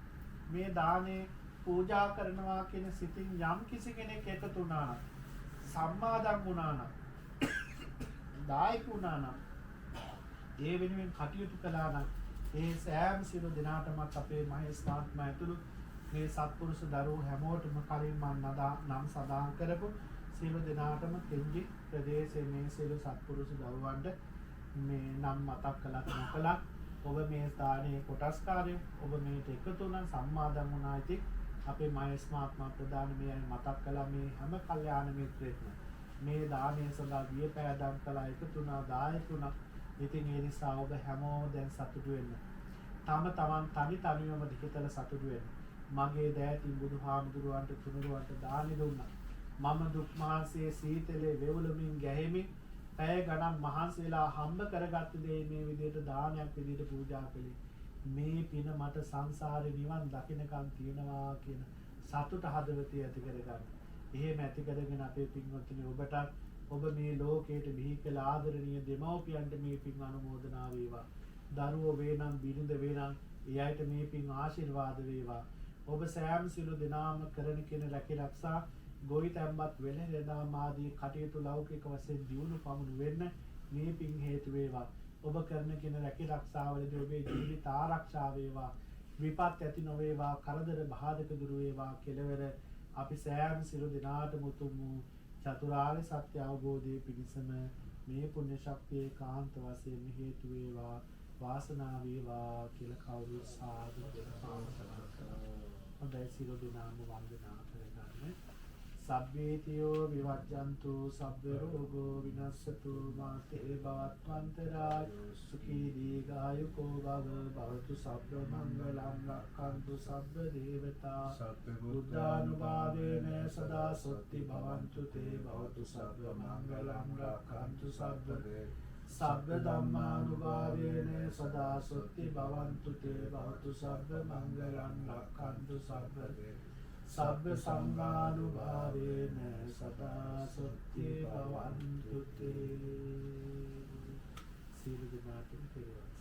මේ දානේ පූජා කරනවා කියන සිතින් යම් කිසි කෙනෙක් එකතු වුණා නම් සම්මාදම් වුණා නම් දායක වුණා නම් ඒ වෙනුවෙන් කටයුතු කළා නම් ඒ සෑම සියලු දෙනාටමත් අපේ මහේස්ත්‍රාත්මය ඇතුළු මේ සත්පුරුෂ දරුවෝ හැමෝටම කලින් මම නම් සදාන් කරපු සියලු දෙනාටම කෙන්ජි ප්‍රදේශයේ මේ සියලු සත්පුරුෂ දරුවන්ට මේ නම් මතක් කළත් නොකළත් ඔබ මේ ස්ථානයේ කොටස්කාරයෝ ඔබ මේට එකතු වුණා සම්මාදම් වුණා ඉතින් අපේ මහේස්ත්‍රාත්ම ප්‍රදාන මේ මතක් කළා මේ හැම කල්යාණ මිත්‍රයෙක්ම මේ දානය සඳහා වියපෑදම් කළා එකතු වුණා දායක වුණා. ඉතින් ඒ නිසා ඔබ හැමෝම දැන් සතුටු වෙන්න. තමන් තනියම හිතලා සතුටු වෙන්න. මගේ දෑතින් බුදුහාමුදුරුවන්ට තුනුරුවන්ට දානි දුන්නා. මම දුක් මහන්සියේ සීතලේ වෙවුලමින් ගැහෙමින් පැය ගණන් මහන්සි වෙලා හම්බ කරගත්ත දේ මේ විදිහට දානයක් විදිහට පූජා කළේ. මේ පින මට සංසාරේ නිවන් දකින්නකම් තියනවා කියන සතුට හදවතේ ඇති කරගන්න. එහෙම ඇති කරගෙන අපේ පින්වත්නි ඔබට ඔබ මේ ලෝකයට බිහි කළ ආදරණීය දෙමව්පියන්ට මේ පින් අනුමෝදනා වේවා. දරුවෝ වේනම් බිරිඳ වේනම් ඒ අයට මේ පින් ආශිර්වාද වේවා. ඔබ සෑම සිළු දෙනාම කරන කෙන රැකිරක්ෂා ගොවිතැන්පත් වෙළඳාම් ආදී කටයුතු ලෞකික වශයෙන් දියුණු පමුණු වෙන්න මේ පින් හේතු වේවා. ඔබ කරන කෙන රැකිරක්ෂාවලදී ඔබේ ජීවිත ආරක්ෂා වේවා. විපත් ඇති නොවේවා. කරදර බාධක දුරු වේවා. කෙලවර අපි සෑම සිළු දෙනාටම උතුම් චතුරාර්ය සත්‍ය අවබෝධයේ පිණසම මේ පුණ්‍ය ශක්තිය කාන්ත වශයෙන් හේතු වේවා වාසනාව වේවා කියලා කවුරු සාදු කියලා ප්‍රාර්ථනා කරනවා. හොඳයි සිළු දෙනාම වන්දනා කරගන්න. සබ්බේතියෝ විවජ්ජන්තු සබ්බ රෝගෝ විනස්සතු මාතේ භවත්වන්තරාය සුඛී දීඝායුකෝ භව භවතු සබ්බ මංගලං රක්ඛන්තු සබ්බ දේවතා සබ්බ බුද්ධානුභාවේන සදා සොත්ති භවන්තු තේ භවතු සබ්බ මංගලං රක්ඛන්තු සබ්බ ධම්මානුභාවේන සදා සොත්ති භවන්තු තේ භවතු සබ්බ මංගලං රක්ඛන්තු සබ්බ සංඝානුභාවේන සදා සොත්ති භවන්තු තේ. සීල දිනාටින් පිළිවෙත්